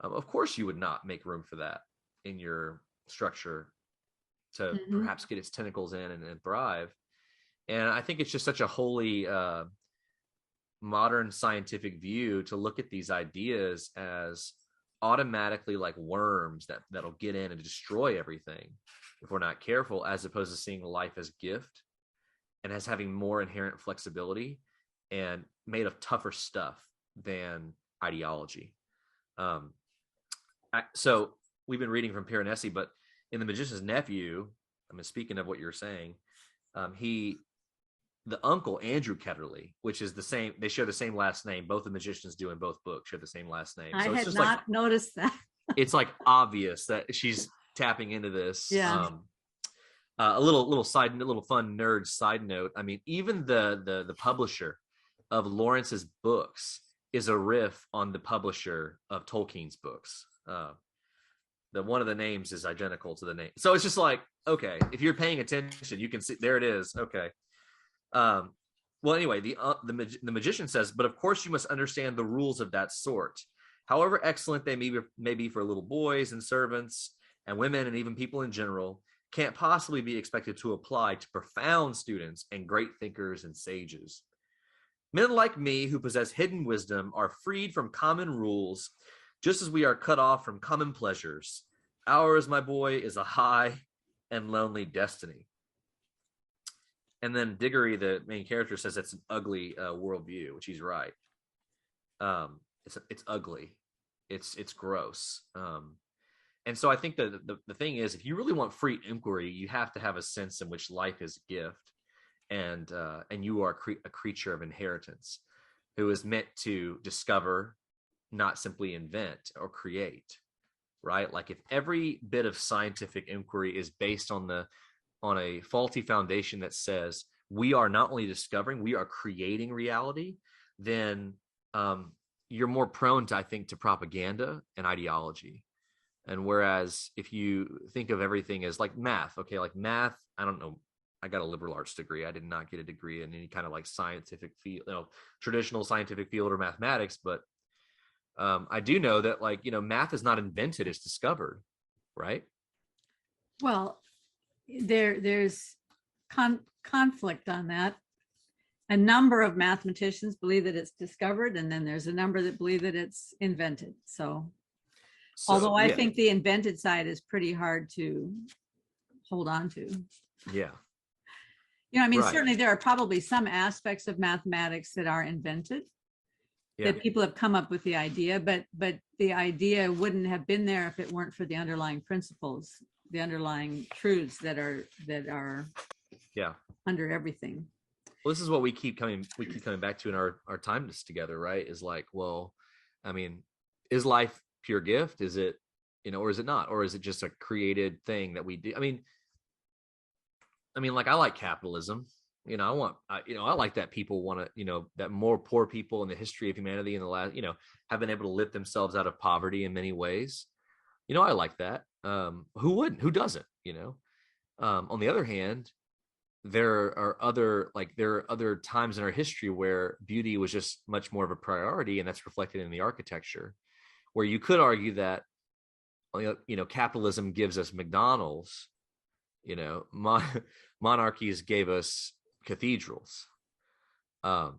of course you would not make room for that in your structure to perhaps get its tentacles in and thrive. And I think it's just such a holy modern scientific view to look at these ideas as automatically like worms that'll get in and destroy everything if we're not careful, as opposed to seeing life as gift and as having more inherent flexibility and made of tougher stuff than ideology. So we've been reading from Piranesi, but in The Magician's Nephew, I mean, speaking of what you're saying, the uncle, Andrew Ketterly, which is the same, they share the same last name. Both the magicians do in both books share the same last name. I so it's had just not like, noticed that. it's like obvious that she's tapping into this. Yeah. A little fun nerd side note. I mean, even the publisher of Lawrence's books is a riff on the publisher of Tolkien's books. One of the names is identical to the name. So it's just like, okay, if you're paying attention, you can see there it is. Okay. Well, anyway, the magician says, but of course you must understand the rules of that sort. However excellent they may be for little boys and servants and women and even people in general, can't possibly be expected to apply to profound students and great thinkers and sages. Men like me who possess hidden wisdom are freed from common rules, just as we are cut off from common pleasures. Ours, my boy, is a high and lonely destiny. And then Diggory, the main character, says it's an ugly worldview, which he's right. It's ugly. It's gross. And so I think that the thing is, if you really want free inquiry, you have to have a sense in which life is a gift, and you are a creature of inheritance who is meant to discover, not simply invent or create, right? Like if every bit of scientific inquiry is based on a faulty foundation that says we are not only discovering, we are creating reality, then you're more prone to, I think, to propaganda and ideology. And whereas if you think of everything as like math, okay, like math, I don't know, I got a liberal arts degree. I did not get a degree in any kind of like scientific field, traditional scientific field or mathematics, but I do know that math is not invented, it's discovered, right? Well, there's conflict on that. A number of mathematicians believe that it's discovered, and then there's a number that believe that it's invented. So although I think the invented side is pretty hard to hold on to. Yeah. Right. Certainly there are probably some aspects of mathematics that are invented, that people have come up with the idea, but the idea wouldn't have been there if it weren't for the underlying principles, the underlying truths that are under everything. Well, this is what we keep coming back to in our time together, right? Is like, well, I mean, is life pure gift? Is it or is it not? Or is it just a created thing that we do? Like I like capitalism. I like that people want to, that more poor people in the history of humanity in the last, have been able to lift themselves out of poverty in many ways. I like that. Who wouldn't? Who doesn't? On the other hand, there are other times in our history where beauty was just much more of a priority, and that's reflected in the architecture, where you could argue that, capitalism gives us McDonald's, monarchies gave us cathedrals. But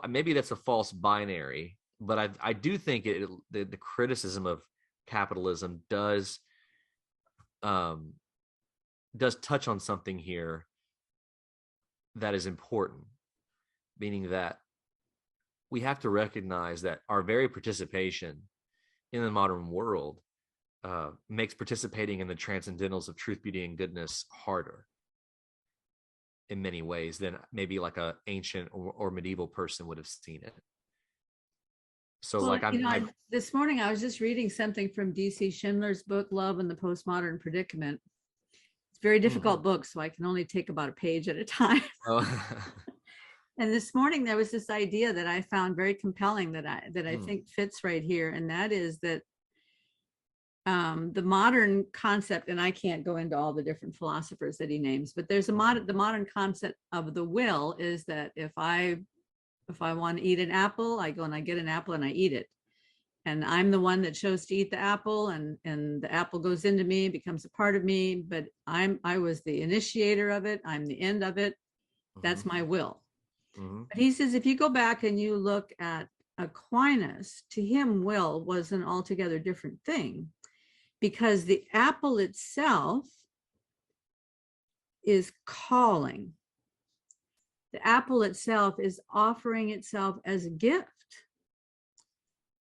maybe that's a false binary. But I do think the criticism of capitalism does touch on something here that is important, meaning that we have to recognize that our very participation in the modern world makes participating in the transcendentals of truth, beauty, and goodness harder in many ways than maybe like a ancient or medieval person would have seen it. So this morning I was just reading something from DC Schindler's book, Love and the Postmodern Predicament. It's a very difficult book, so I can only take about a page at a time. And this morning there was this idea that I found very compelling that I think fits right here, and that is that the modern concept, and I can't go into all the different philosophers that he names, but there's the modern concept of the will is that if I want to eat an apple, I go and I get an apple and I eat it. And I'm the one that chose to eat the apple, and the apple goes into me, becomes a part of me, but I was the initiator of it. I'm the end of it. That's my will. But he says, if you go back and you look at Aquinas, to him, will was an altogether different thing, because the apple itself is calling. The apple itself is offering itself as a gift.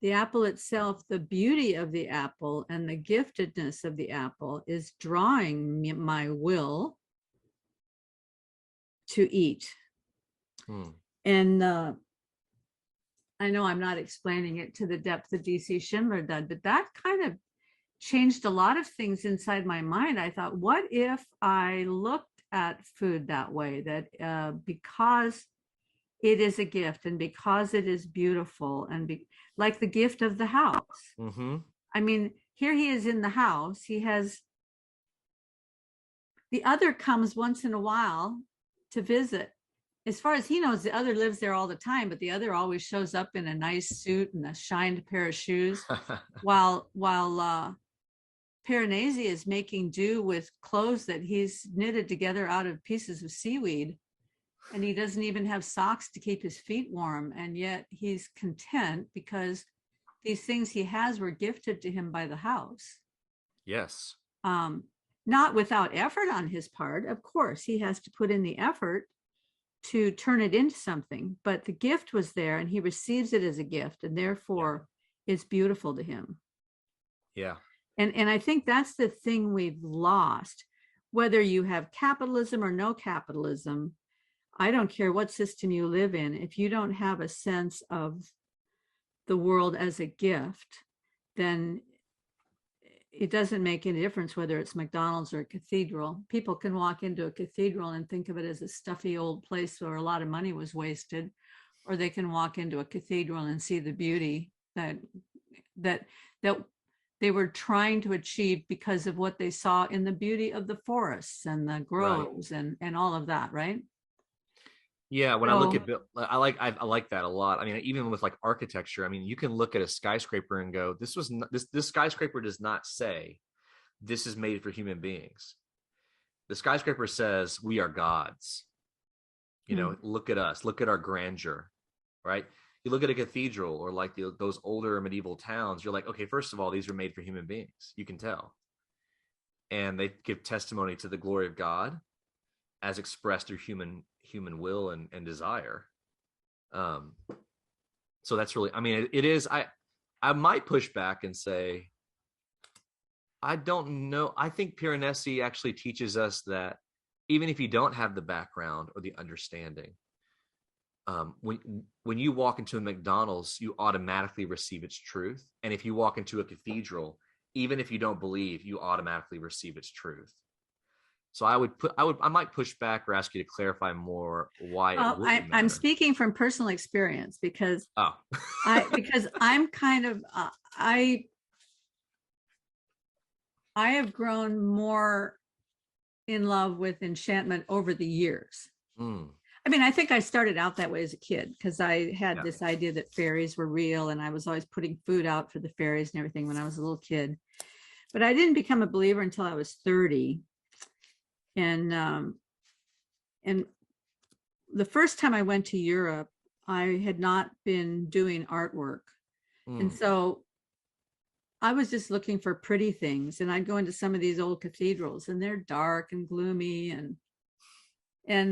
The apple itself, the beauty of the apple and the giftedness of the apple is drawing my will to eat. And I know I'm not explaining it to the depth that DC Schindler did, but that kind of changed a lot of things inside my mind. I thought, what if I looked at food that way, that because it is a gift and because it is beautiful and like the gift of the house. I mean, here he is in the house. He has, the other comes once in a while to visit. As far as he knows, the other lives there all the time, but the other always shows up in a nice suit and a shined pair of shoes while Piranesi is making do with clothes that he's knitted together out of pieces of seaweed. And he doesn't even have socks to keep his feet warm. And yet he's content because these things he has were gifted to him by the house. Yes. Not without effort on his part. Of course, he has to put in the effort to turn it into something. But the gift was there and he receives it as a gift. And therefore, it's beautiful to him. Yeah. And I think that's the thing we've lost. Whether you have capitalism or no capitalism, I don't care what system you live in. If you don't have a sense of the world as a gift, then it doesn't make any difference whether it's McDonald's or a cathedral. People can walk into a cathedral and think of it as a stuffy old place where a lot of money was wasted, or they can walk into a cathedral and see the beauty that they were trying to achieve because of what they saw in the beauty of the forests and the groves and all of that, right? Yeah, when I look at, I like that a lot. I mean, even with like architecture, I mean, you can look at a skyscraper and go, this skyscraper does not say this is made for human beings. The skyscraper says we are gods. Look at us, look at our grandeur, right? You look at a cathedral or like those older medieval towns, you're like, okay, first of all, these were made for human beings. You can tell. And they give testimony to the glory of God as expressed through human will and desire. So that's really, I mean, it is, I might push back and say, I don't know. I think Piranesi actually teaches us that even if you don't have the background or the understanding, when you walk into a McDonald's, you automatically receive its truth. And if you walk into a cathedral, even if you don't believe, you automatically receive its truth. So I might push back or ask you to clarify more why it wouldn't I'm matter. speaking from personal experience because Oh, because I'm kind of I have grown more in love with enchantment over the years. I mean, I think I started out that way as a kid because I had this idea that fairies were real, and I was always putting food out for the fairies and everything when I was a little kid. But I didn't become a believer until I was 30. And the first time I went to Europe, I had not been doing artwork. And so I was just looking for pretty things. And I'd go into some of these old cathedrals, and they're dark and gloomy, and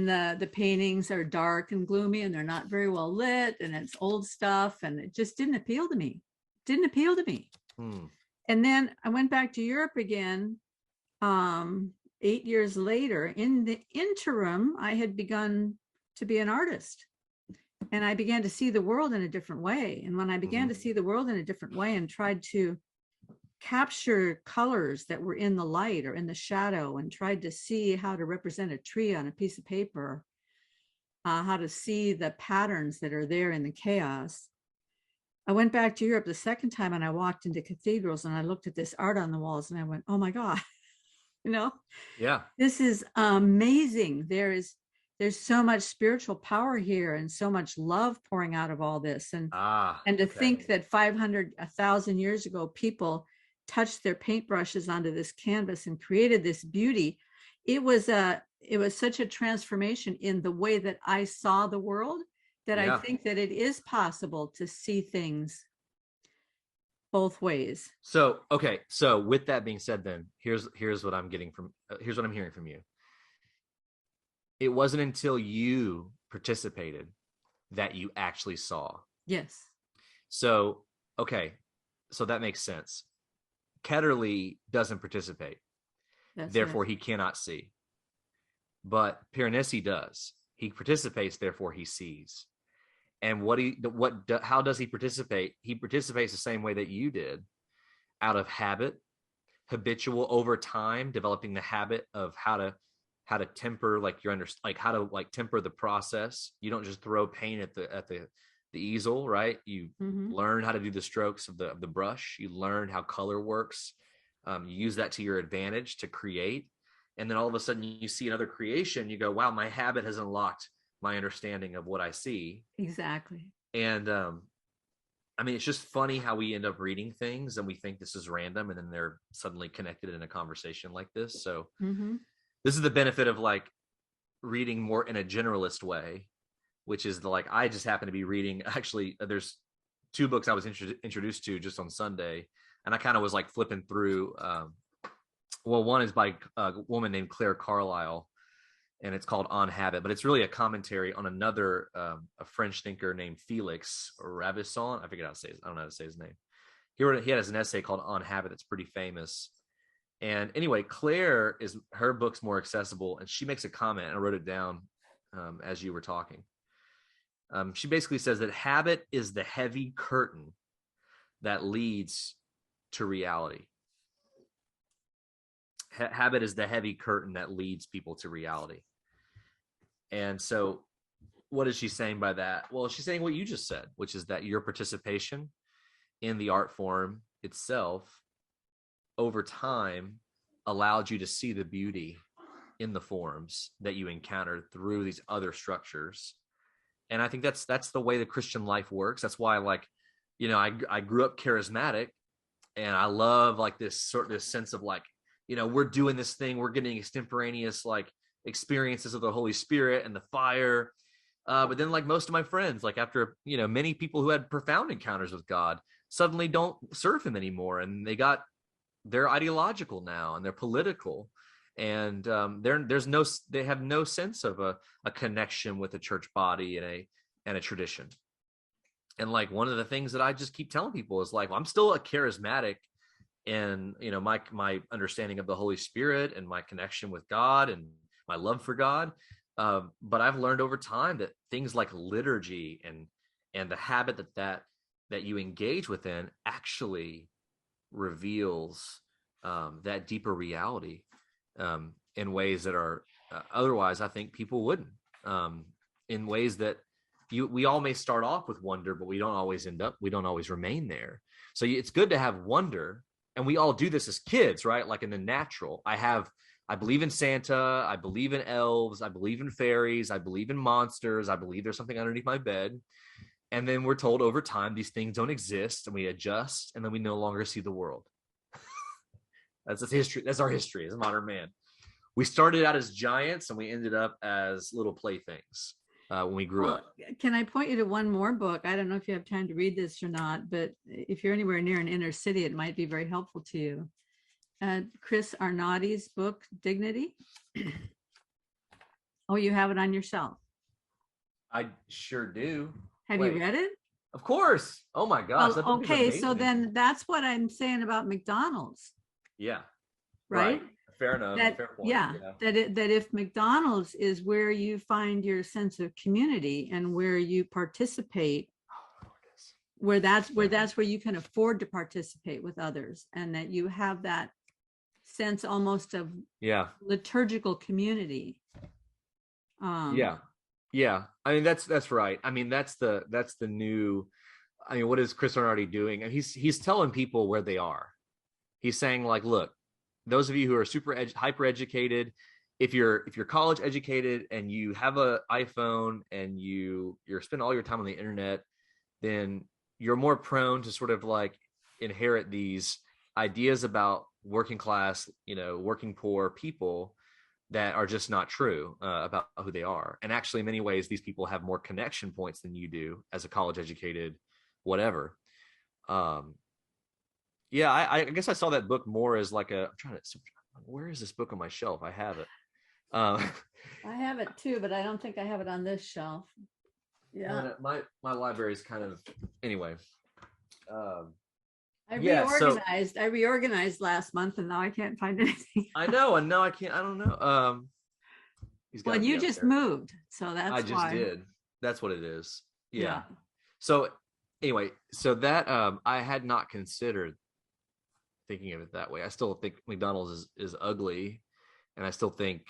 the paintings are dark and gloomy, and they're not very well lit, and it's old stuff, and it just didn't appeal to me. And then I went back to Europe again 8 years later. In the interim, I had begun to be an artist, and I began to see the world in a different way. And when I began to see the world in a different way and tried to capture colors that were in the light or in the shadow, and tried to see how to represent a tree on a piece of paper, how to see the patterns that are there in the chaos. I went back to Europe the second time, and I walked into cathedrals, and I looked at this art on the walls, and I went, oh my God, this is amazing. There's so much spiritual power here, and so much love pouring out of all this. And to think that 500, 1,000 years ago, people touched their paintbrushes onto this canvas and created this beauty. It was such a transformation in the way that I saw the world, that I think that it is possible to see things both ways. So with that being said, then here's what I'm hearing from you. It wasn't until you participated that you actually saw. Yes. So that makes sense. Ketterly doesn't participate. Therefore, he cannot see. But Piranesi does. He participates, therefore he sees. And how does he participate? He participates the same way that you did, out of habit, habitual, over time, developing the habit of how to temper, how to temper the process. You don't just throw paint at the easel, right? You learn how to do the strokes of the brush. You learn how color works. You use that to your advantage to create. And then all of a sudden you see another creation. You go, wow, my habit has unlocked my understanding of what I see. Exactly. And I mean, it's just funny how we end up reading things and we think this is random, and then they're suddenly connected in a conversation like this. So this is the benefit of reading more in a generalist way, which is I just happen to be reading. Actually, there's two books I was introduced to just on Sunday, and I kind of was flipping through. One is by a woman named Clarke Carlisle, and it's called On Habit, but it's really a commentary on another a French thinker named Felix Ravissant. I forget how to say I don't know how to say his name. He has an essay called On Habit that's pretty famous. And anyway, her book's more accessible, and she makes a comment, and I wrote it down as you were talking. She basically says that habit is the heavy curtain that leads to reality. Habit is the heavy curtain that leads people to reality. And so what is she saying by that? Well, she's saying what you just said, which is that your participation in the art form itself over time allowed you to see the beauty in the forms that you encountered through these other structures. And I think that's the way the Christian life works. That's why I grew up charismatic, and I love this sense of we're doing this thing, we're getting extemporaneous experiences of the Holy Spirit and the fire. But then most of my friends, after, many people who had profound encounters with God suddenly don't serve him anymore. And they're ideological now, and they're political. And they have no sense of a connection with a church body and a tradition. And one of the things that I just keep telling people is I'm still a charismatic, and my understanding of the Holy Spirit and my connection with God and my love for God. But I've learned over time that things like liturgy and the habit that you engage within actually reveals that deeper reality in ways that are otherwise I think people wouldn't, in ways that we all may start off with wonder, but we don't always remain there. So it's good to have wonder, and we all do this as kids, right? Like in the natural, I believe in Santa, I believe in elves, I believe in fairies, I believe in monsters, I believe there's something underneath my bed. And then we're told over time these things don't exist, and we adjust, and then we no longer see the world. That's history. That's our history as a modern man. We started out as giants, and we ended up as little playthings when we grew up. Can I point you to one more book? I don't know if you have time to read this or not, but if you're anywhere near an inner city, it might be very helpful to you. Chris Arnotti's book, Dignity. Oh, you have it on your shelf. I sure do. Have you read it? Of course. Oh my gosh. Well, okay, so then that's what I'm saying about McDonald's. Yeah. Right. Fair enough. Fair point. Yeah. That if McDonald's is where you find your sense of community and where you participate, where that's where you can afford to participate with others, and that you have that sense almost of liturgical community. Yeah. I mean, that's right. I mean, that's the new, I mean, what is Chris Arnardi doing? And he's telling people where they are. He's saying, like, look, those of you who are hyper educated, if you're college educated and you have an iPhone and you're spending all your time on the internet, then you're more prone to sort of like inherit these ideas about working class, working poor people that are just not true about who they are. And actually, in many ways, these people have more connection points than you do as a college educated, whatever. I guess I saw that book more as like where is this book on my shelf? I have it. I have it too, but I don't think I have it on this shelf. Yeah. My library is kind of, anyway. I reorganized last month, and now I can't find anything. I know, and now I can't. I don't know. Well, you just moved, so that's why. I just did. That's what it is. Yeah. So anyway, so that I had not considered thinking of it that way. I still think McDonald's is ugly, and I still think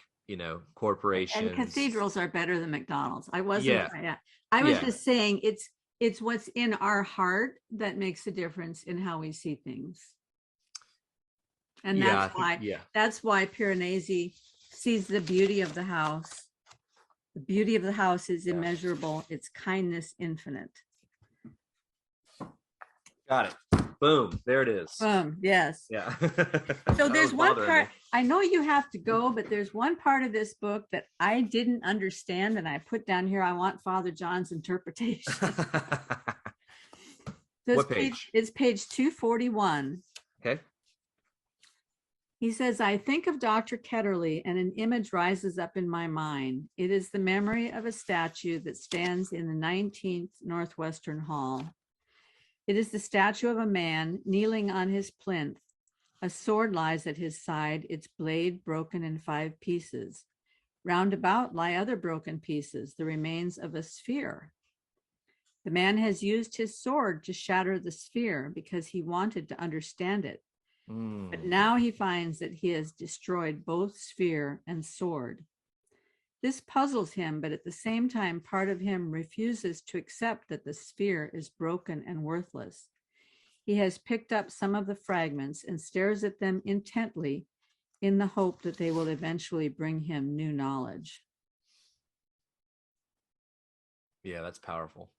corporations and cathedrals are better than McDonald's. I was just saying it's what's in our heart that makes a difference in how we see things. And that's why Piranesi sees the beauty of the house. The beauty of the house is immeasurable. Its kindness infinite. Got it. Boom. There it is. Boom. Yes. Yeah. So there's one part, I know you have to go, but there's one part of this book that I didn't understand, and I put down here, I want Father John's interpretation. What page? It's page 241. Okay. He says, I think of Dr. Ketterly, and an image rises up in my mind. It is the memory of a statue that stands in the 19th Northwestern Hall. It is the statue of a man kneeling on his plinth. A sword lies at his side, its blade broken in 5 pieces. Round about lie other broken pieces, the remains of a sphere. The man has used his sword to shatter the sphere because he wanted to understand it. But now he finds that he has destroyed both sphere and sword. This puzzles him, but at the same time, part of him refuses to accept that the sphere is broken and worthless. He has picked up some of the fragments and stares at them intently in the hope that they will eventually bring him new knowledge. Yeah, that's powerful.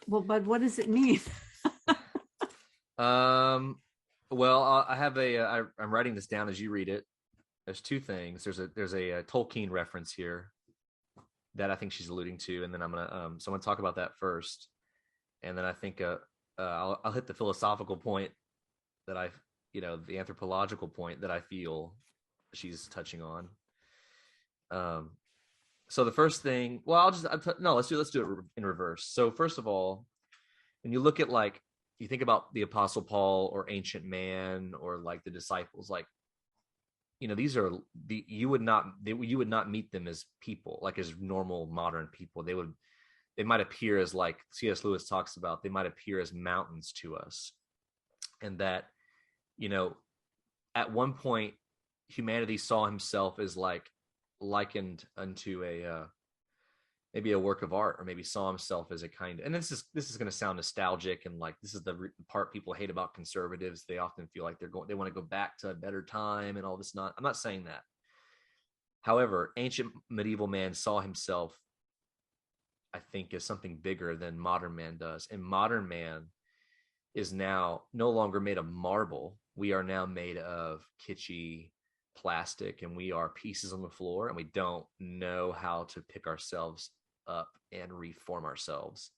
Well, but what does it mean? Well, I have I'm writing this down as you read it. There's 2 things. There's a Tolkien reference here that I think she's alluding to, and then I'm gonna talk about that first, and then I think I'll hit the philosophical point that the anthropological point that I feel she's touching on. So the first thing, well, let's do it in reverse. So first of all, when you look at you think about the Apostle Paul or ancient man or like the disciples, like these are you would not meet them as people, like as normal modern people. They might appear as, like C.S. Lewis talks about, they might appear as mountains to us. And that, at one point, humanity saw himself as like likened unto maybe a work of art, or maybe saw himself as a kind of, and this is going to sound nostalgic, and like this is the part people hate about conservatives. They often feel like they want to go back to a better time and all this. I'm not saying that. However, ancient medieval man saw himself, I think, as something bigger than modern man does. And modern man is now no longer made of marble. We are now made of kitschy plastic, and we are pieces on the floor, and we don't know how to pick ourselves up and reform ourselves.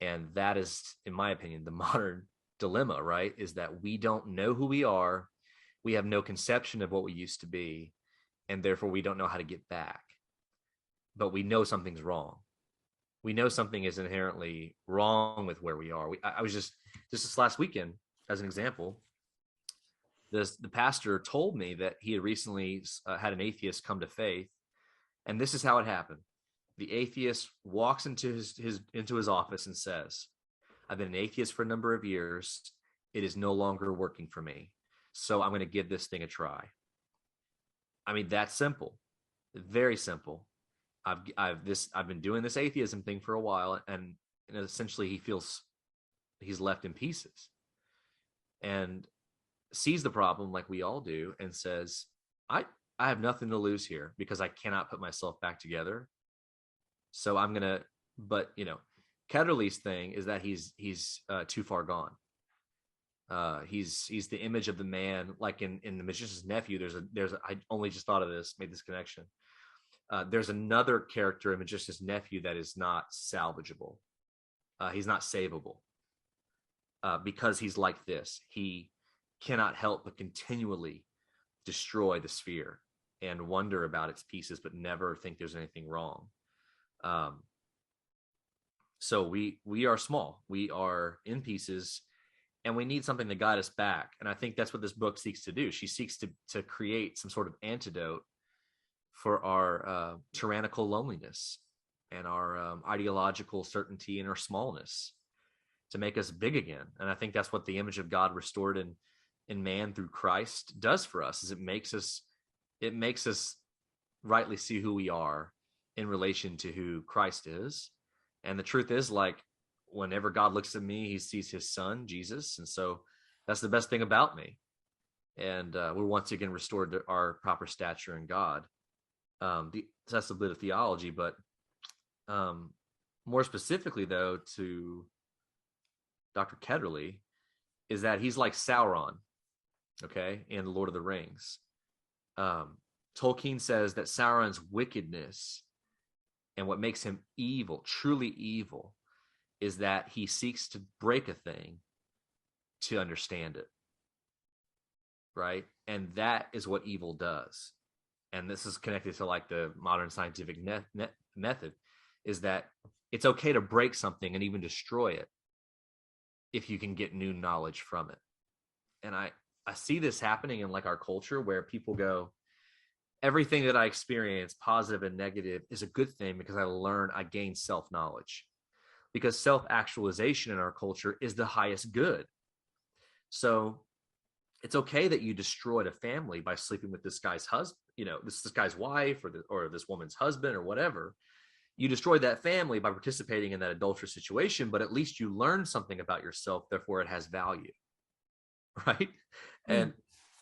And that is, in my opinion, the modern dilemma, right? Is that we don't know who we are. We have no conception of what we used to be, and therefore we don't know how to get back. But we know something's wrong. We know something is inherently wrong with where we are. I was just this last weekend, as an example, the pastor told me that he had recently had an atheist come to faith, and this is how it happened. The atheist walks into his office and says, "I've been an atheist for a number of years. It is no longer working for me, so I'm going to give this thing a try." I mean, that's simple, very simple. I've been doing this atheism thing for a while, and essentially he feels he's left in pieces, and sees the problem like we all do, and says, I have nothing to lose here because I cannot put myself back together. So I'm gonna, but Ketterly's thing is that he's too far gone. He's the image of the man, like in The Magician's Nephew. I only just thought of this, made this connection. There's another character in Magician's Nephew that is not salvageable. He's not savable because he's like this. He cannot help but continually destroy the sphere and wonder about its pieces, but never think there's anything wrong. So we are small. We are in pieces, and we need something to guide us back. And I think that's what this book seeks to do. She seeks to create some sort of antidote for our tyrannical loneliness and our ideological certainty and our smallness, to make us big again. And I think that's what the image of God restored in man through Christ does for us. Is it makes us rightly see who we are in relation to who Christ is. And the truth is, like, whenever God looks at me, he sees his son, Jesus. And so that's the best thing about me. And we're once again restored to our proper stature in God. That's a bit of theology, but more specifically, though, to Dr. Ketterly, is that he's like Sauron, okay, in The Lord of the Rings. Tolkien says that Sauron's wickedness and what makes him evil, truly evil, is that he seeks to break a thing to understand it, right? And that is what evil does. And this is connected to like the modern scientific method, is that it's okay to break something and even destroy it if you can get new knowledge from it. And I see this happening in like our culture, where people go, everything that I experience, positive and negative, is a good thing because I gain self-knowledge. Because self-actualization in our culture is the highest good. So it's okay that you destroyed a family by sleeping with this guy's husband, this guy's wife, or this woman's husband, or whatever. You destroyed that family by participating in that adulterous situation, but at least you learned something about yourself, therefore it has value, right? And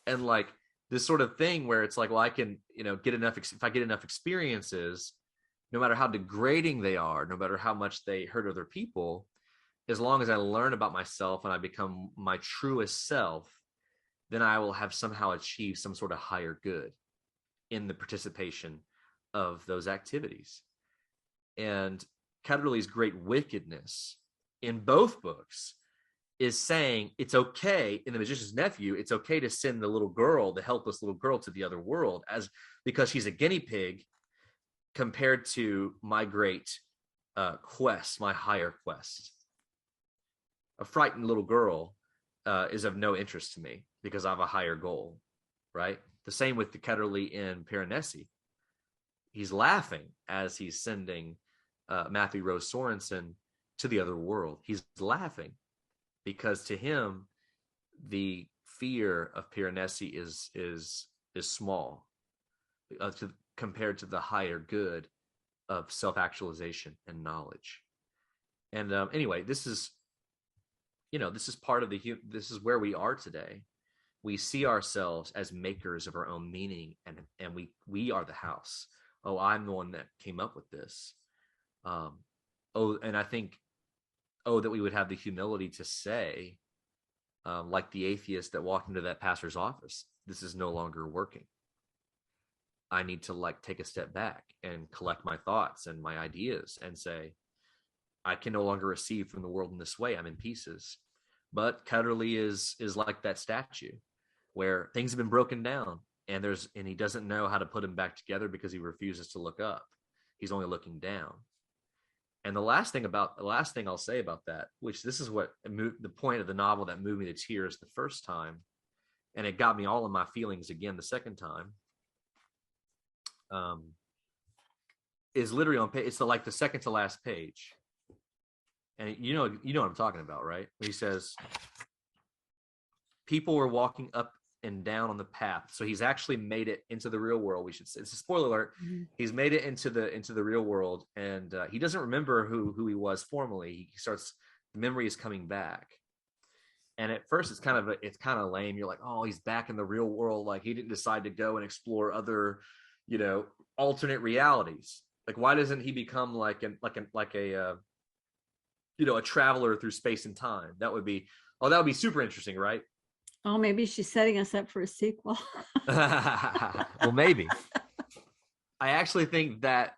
like this sort of thing where it's like, well, I can, get enough, if I get enough experiences, no matter how degrading they are, no matter how much they hurt other people, as long as I learn about myself and I become my truest self, then I will have somehow achieved some sort of higher good in the participation of those activities. And Ketterly's great wickedness in both books is saying it's okay. In The Magician's Nephew, it's okay to send the helpless little girl, to the other world, because she's a guinea pig compared to my great quest, my higher quest. A frightened little girl is of no interest to me because I have a higher goal, right? The same with the Ketterly in Piranesi. He's laughing as he's sending Matthew Rose Sorensen to the other world. He's laughing because to him, the fear of Piranesi is small compared to the higher good of self-actualization and knowledge. And anyway, this is part of this is where we are today. We see ourselves as makers of our own meaning, and we are the house. Oh, I'm the one that came up with this. And I think, that we would have the humility to say, like the atheist that walked into that pastor's office, this is no longer working. I need to take a step back and collect my thoughts and my ideas and say, I can no longer receive from the world in this way. I'm in pieces. But Ketterly is like that statue where things have been broken down and he doesn't know how to put them back together because he refuses to look up. He's only looking down. And the last thing I'll say about that, which this is what the point of the novel that moved me to tears the first time, and it got me all in my feelings again the second time, is literally on page. It's the second to last page, and you know what I'm talking about, right? He says, people were walking up and down on the path. So he's actually made it into the real world. We should say it's a spoiler alert. Mm-hmm. He's made it into the real world, and he doesn't remember who he was formerly. The memory is coming back, and at first it's kind of lame. You're like, oh, he's back in the real world. Like he didn't decide to go and explore other, alternate realities. Like why doesn't he become like a traveler through space and time? That would be super interesting, right? Oh, maybe she's setting us up for a sequel. Well, maybe. I actually think that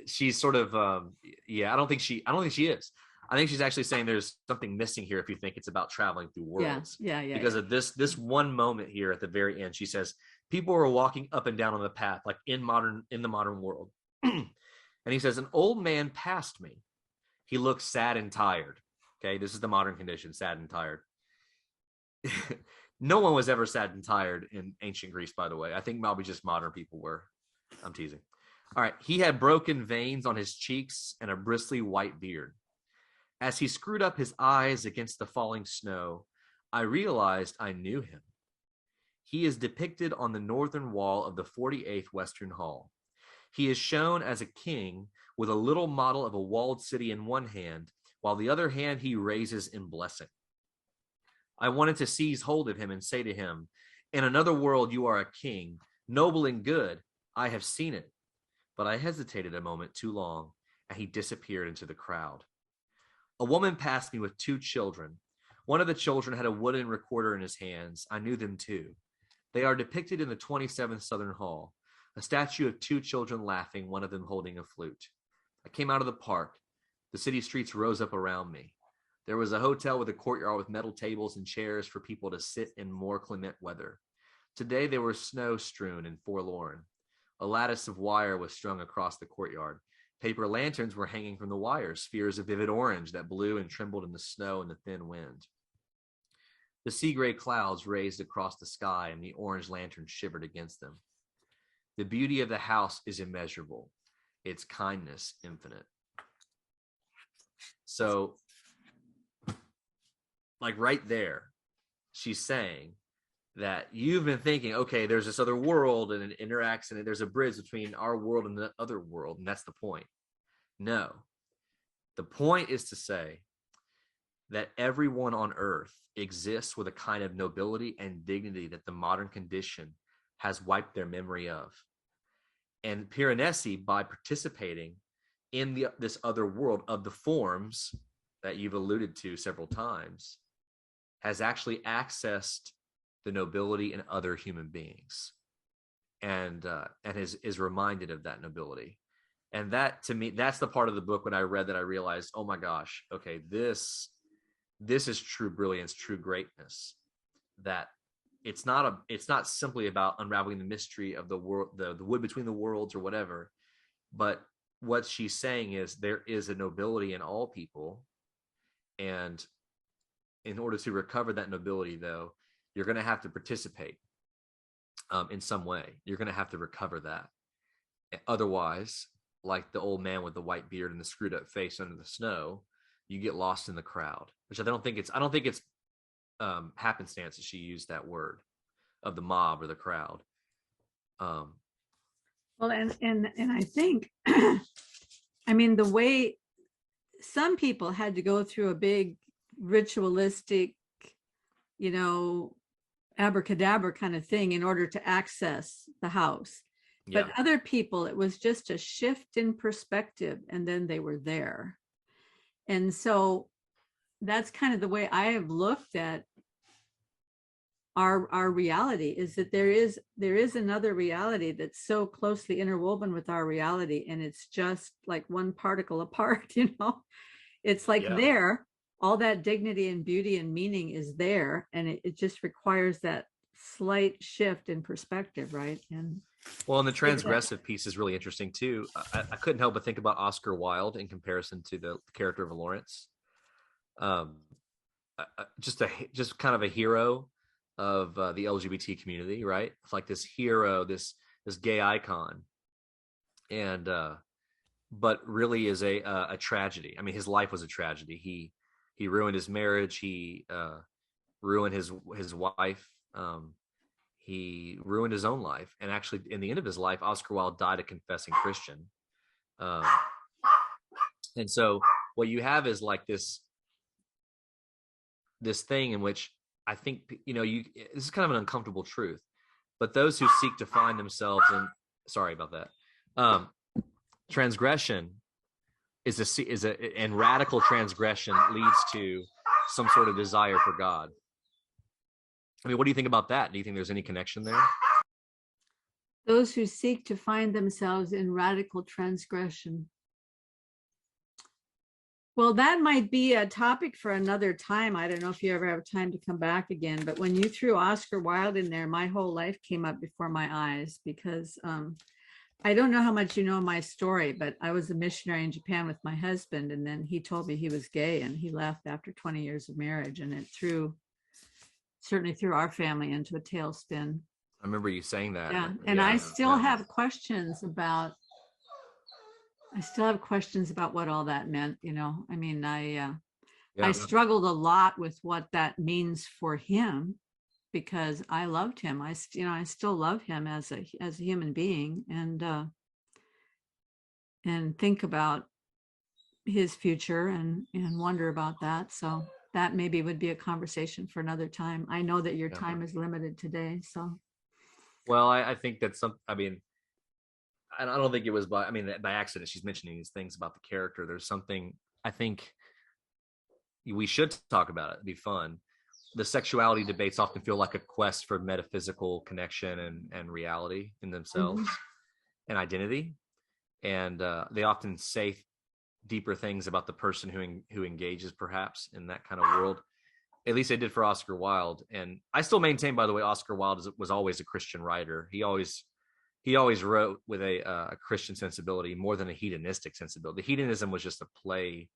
she's sort of, I don't think she is. I think she's actually saying there's something missing here if you think it's about traveling through worlds. Yeah. Because of this one moment here at the very end, she says, people were walking up and down on the path, like in the modern world. And he says, an old man passed me. He looked sad and tired. Okay, this is the modern condition, sad and tired. No one was ever sad and tired in ancient Greece, by the way. I think probably just modern people were. I'm teasing. All right. He had broken veins on his cheeks and a bristly white beard. As he screwed up his eyes against the falling snow, I realized I knew him. He is depicted on the northern wall of the 48th Western Hall. He is shown as a king with a little model of a walled city in one hand, while the other hand he raises in blessing. I wanted to seize hold of him and say to him, in another world you are a king, noble and good. I have seen it. But I hesitated a moment too long, and he disappeared into the crowd. A woman passed me with 2 children. One of the children had a wooden recorder in his hands. I knew them too. They are depicted in the 27th Southern Hall, a statue of 2 children laughing, one of them holding a flute. I came out of the park. The city streets rose up around me. There was a hotel with a courtyard with metal tables and chairs for people to sit in more clement weather. Today they were snow-strewn and forlorn. A lattice of wire was strung across the courtyard. Paper lanterns were hanging from the wires, spheres of vivid orange that blew and trembled in the snow and the thin wind. The sea-gray clouds raised across the sky, and the orange lanterns shivered against them. The beauty of the house is immeasurable, its kindness infinite. So, right there, she's saying that you've been thinking, okay, there's this other world and it interacts and there's a bridge between our world and the other world, and that's the point. No. The point is to say that everyone on earth exists with a kind of nobility and dignity that the modern condition has wiped their memory of. And Piranesi, by participating in this other world of the forms that you've alluded to several times, has actually accessed the nobility in other human beings, and is reminded of that nobility. And that, to me, that's the part of the book when I read that I realized, oh my gosh, okay, this is true brilliance, true greatness. That it's not simply about unraveling the mystery of the world, the wood between the worlds or whatever, but what she's saying is there is a nobility in all people, and in order to recover that nobility, though, you're going to have to participate. in some way. You're going to have to recover that. Otherwise, like the old man with the white beard and the screwed up face under the snow, you get lost in the crowd. Which I don't think it's happenstance that she used that word of the mob or the crowd. Well, and I think, I mean, the way some people had to go through a big ritualistic, abracadabra kind of thing in order to access the house. Yeah. But other people, it was just a shift in perspective, and then they were there. And so that's kind of the way I have looked at our reality, is that there is another reality that's so closely interwoven with our reality, and it's just like one particle apart. It's like there, all that dignity and beauty and meaning is there, and it just requires that slight shift in perspective, right? And the transgressive piece is really interesting too. I couldn't help but think about Oscar Wilde in comparison to the character of Lawrence. Just kind of a hero of the LGBT community, right? It's like this hero, this gay icon, and but really is a tragedy. I mean, his life was a tragedy. He ruined his marriage. He ruined his wife. He ruined his own life, and actually, in the end of his life, Oscar Wilde died a confessing Christian. And so, what you have is like this thing in which I think this is kind of an uncomfortable truth, but those who seek to find themselves in transgression and radical transgression leads to some sort of desire for God. I mean, what do you think about that? Do you think there's any connection there? Those who seek to find themselves in radical transgression. Well, that might be a topic for another time. I don't know if you ever have time to come back again, but when you threw Oscar Wilde in there, my whole life came up before my eyes, because I don't know how much you know my story, but I was a missionary in Japan with my husband, and then he told me he was gay, and he left after 20 years of marriage, and it certainly threw our family into a tailspin. I remember you saying that. Yeah, and I still have questions about what all that meant. I mean, I struggled a lot with what that means for him, because I loved him. I still love him as a human being, and think about his future and wonder about that. So that maybe would be a conversation for another time. I know that your time is limited today, so. Well, I think that's I don't think it was by accident she's mentioning these things about the character. There's something, I think we should talk about it. It'd be fun. The sexuality debates often feel like a quest for metaphysical connection and reality in themselves, and identity. And they often say deeper things about the person who engages perhaps in that kind of world. At least they did for Oscar Wilde. And I still maintain, by the way, Oscar Wilde was always a Christian writer. He always wrote with a Christian sensibility more than a hedonistic sensibility. The hedonism was just a play.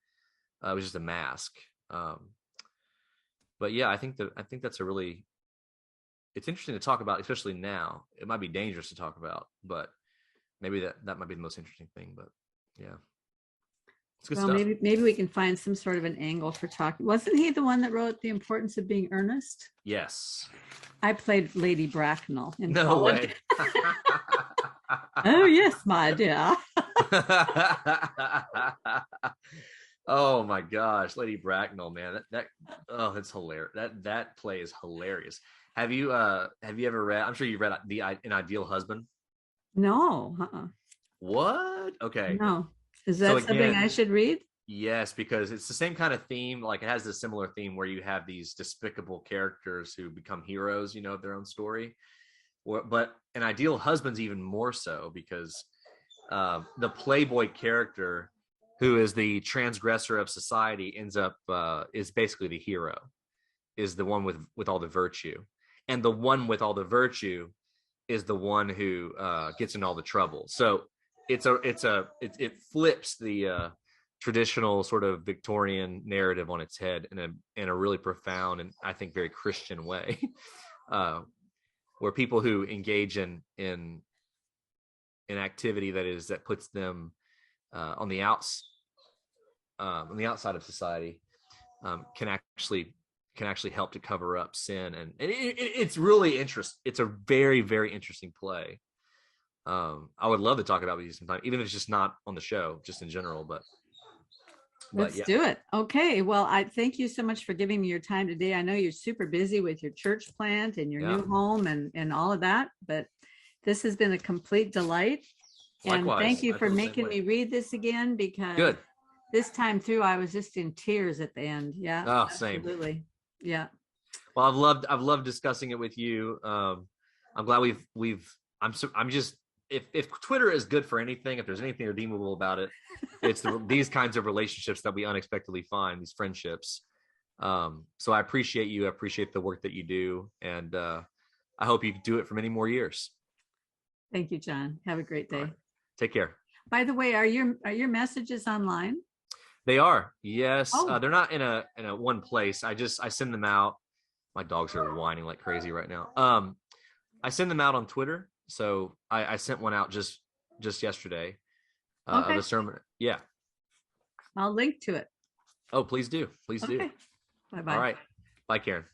It was just a mask. But yeah, I think that's it's interesting to talk about, especially now. It might be dangerous to talk about, but maybe that might be the most interesting thing. But yeah. It's good stuff. Maybe we can find some sort of an angle for talking. Wasn't he the one that wrote The Importance of Being Earnest? Yes. I played Lady Bracknell in No college. way. Oh yes, my dear. Oh my gosh, Lady Bracknell, man, that's hilarious. That play is hilarious. Have you ever read? I'm sure you've read An Ideal Husband. No. What? Okay. No. Is that something I should read? Yes, because it's the same kind of theme. Like, it has a similar theme where you have these despicable characters who become heroes, of their own story. But An Ideal Husband's even more so, because the playboy character, who is the transgressor of society, ends up is basically the hero, is the one with all the virtue, and the one with all the virtue is the one who gets in all the trouble. So it flips the traditional sort of Victorian narrative on its head in a really profound and I think very Christian way, or people who engage in activity that puts them on the outside of society, can actually help to cover up sin, and it's really interesting. It's a very, very interesting play. I would love to talk about with you sometime, even if it's just not on the show, just in general. But Let's yeah. do it. Okay. Well, I thank you so much for giving me your time today. I know you're super busy with your church plant and your new home and all of that, but this has been a complete delight. And Likewise. thank you I for feel the same making way. me read this again, because Good. this time through I was just in tears at the end. Yeah. Oh, same. Absolutely. Yeah. Well, I've loved discussing it with you. I'm glad I'm just, if Twitter is good for anything, if there's anything redeemable about it, it's these kinds of relationships that we unexpectedly find, these friendships. So I appreciate you. I appreciate the work that you do, and I hope you do it for many more years. Thank you, Jon. Have a great day. Right. Take care. By the way, are your messages online? They are. Yes. Oh. They're not in a one place. I send them out. My dogs are whining like crazy right now. I send them out on Twitter. So I sent one out just yesterday of a sermon. Yeah. I'll link to it. Oh, please do. Please do. Bye-bye. All right. Bye, Karen.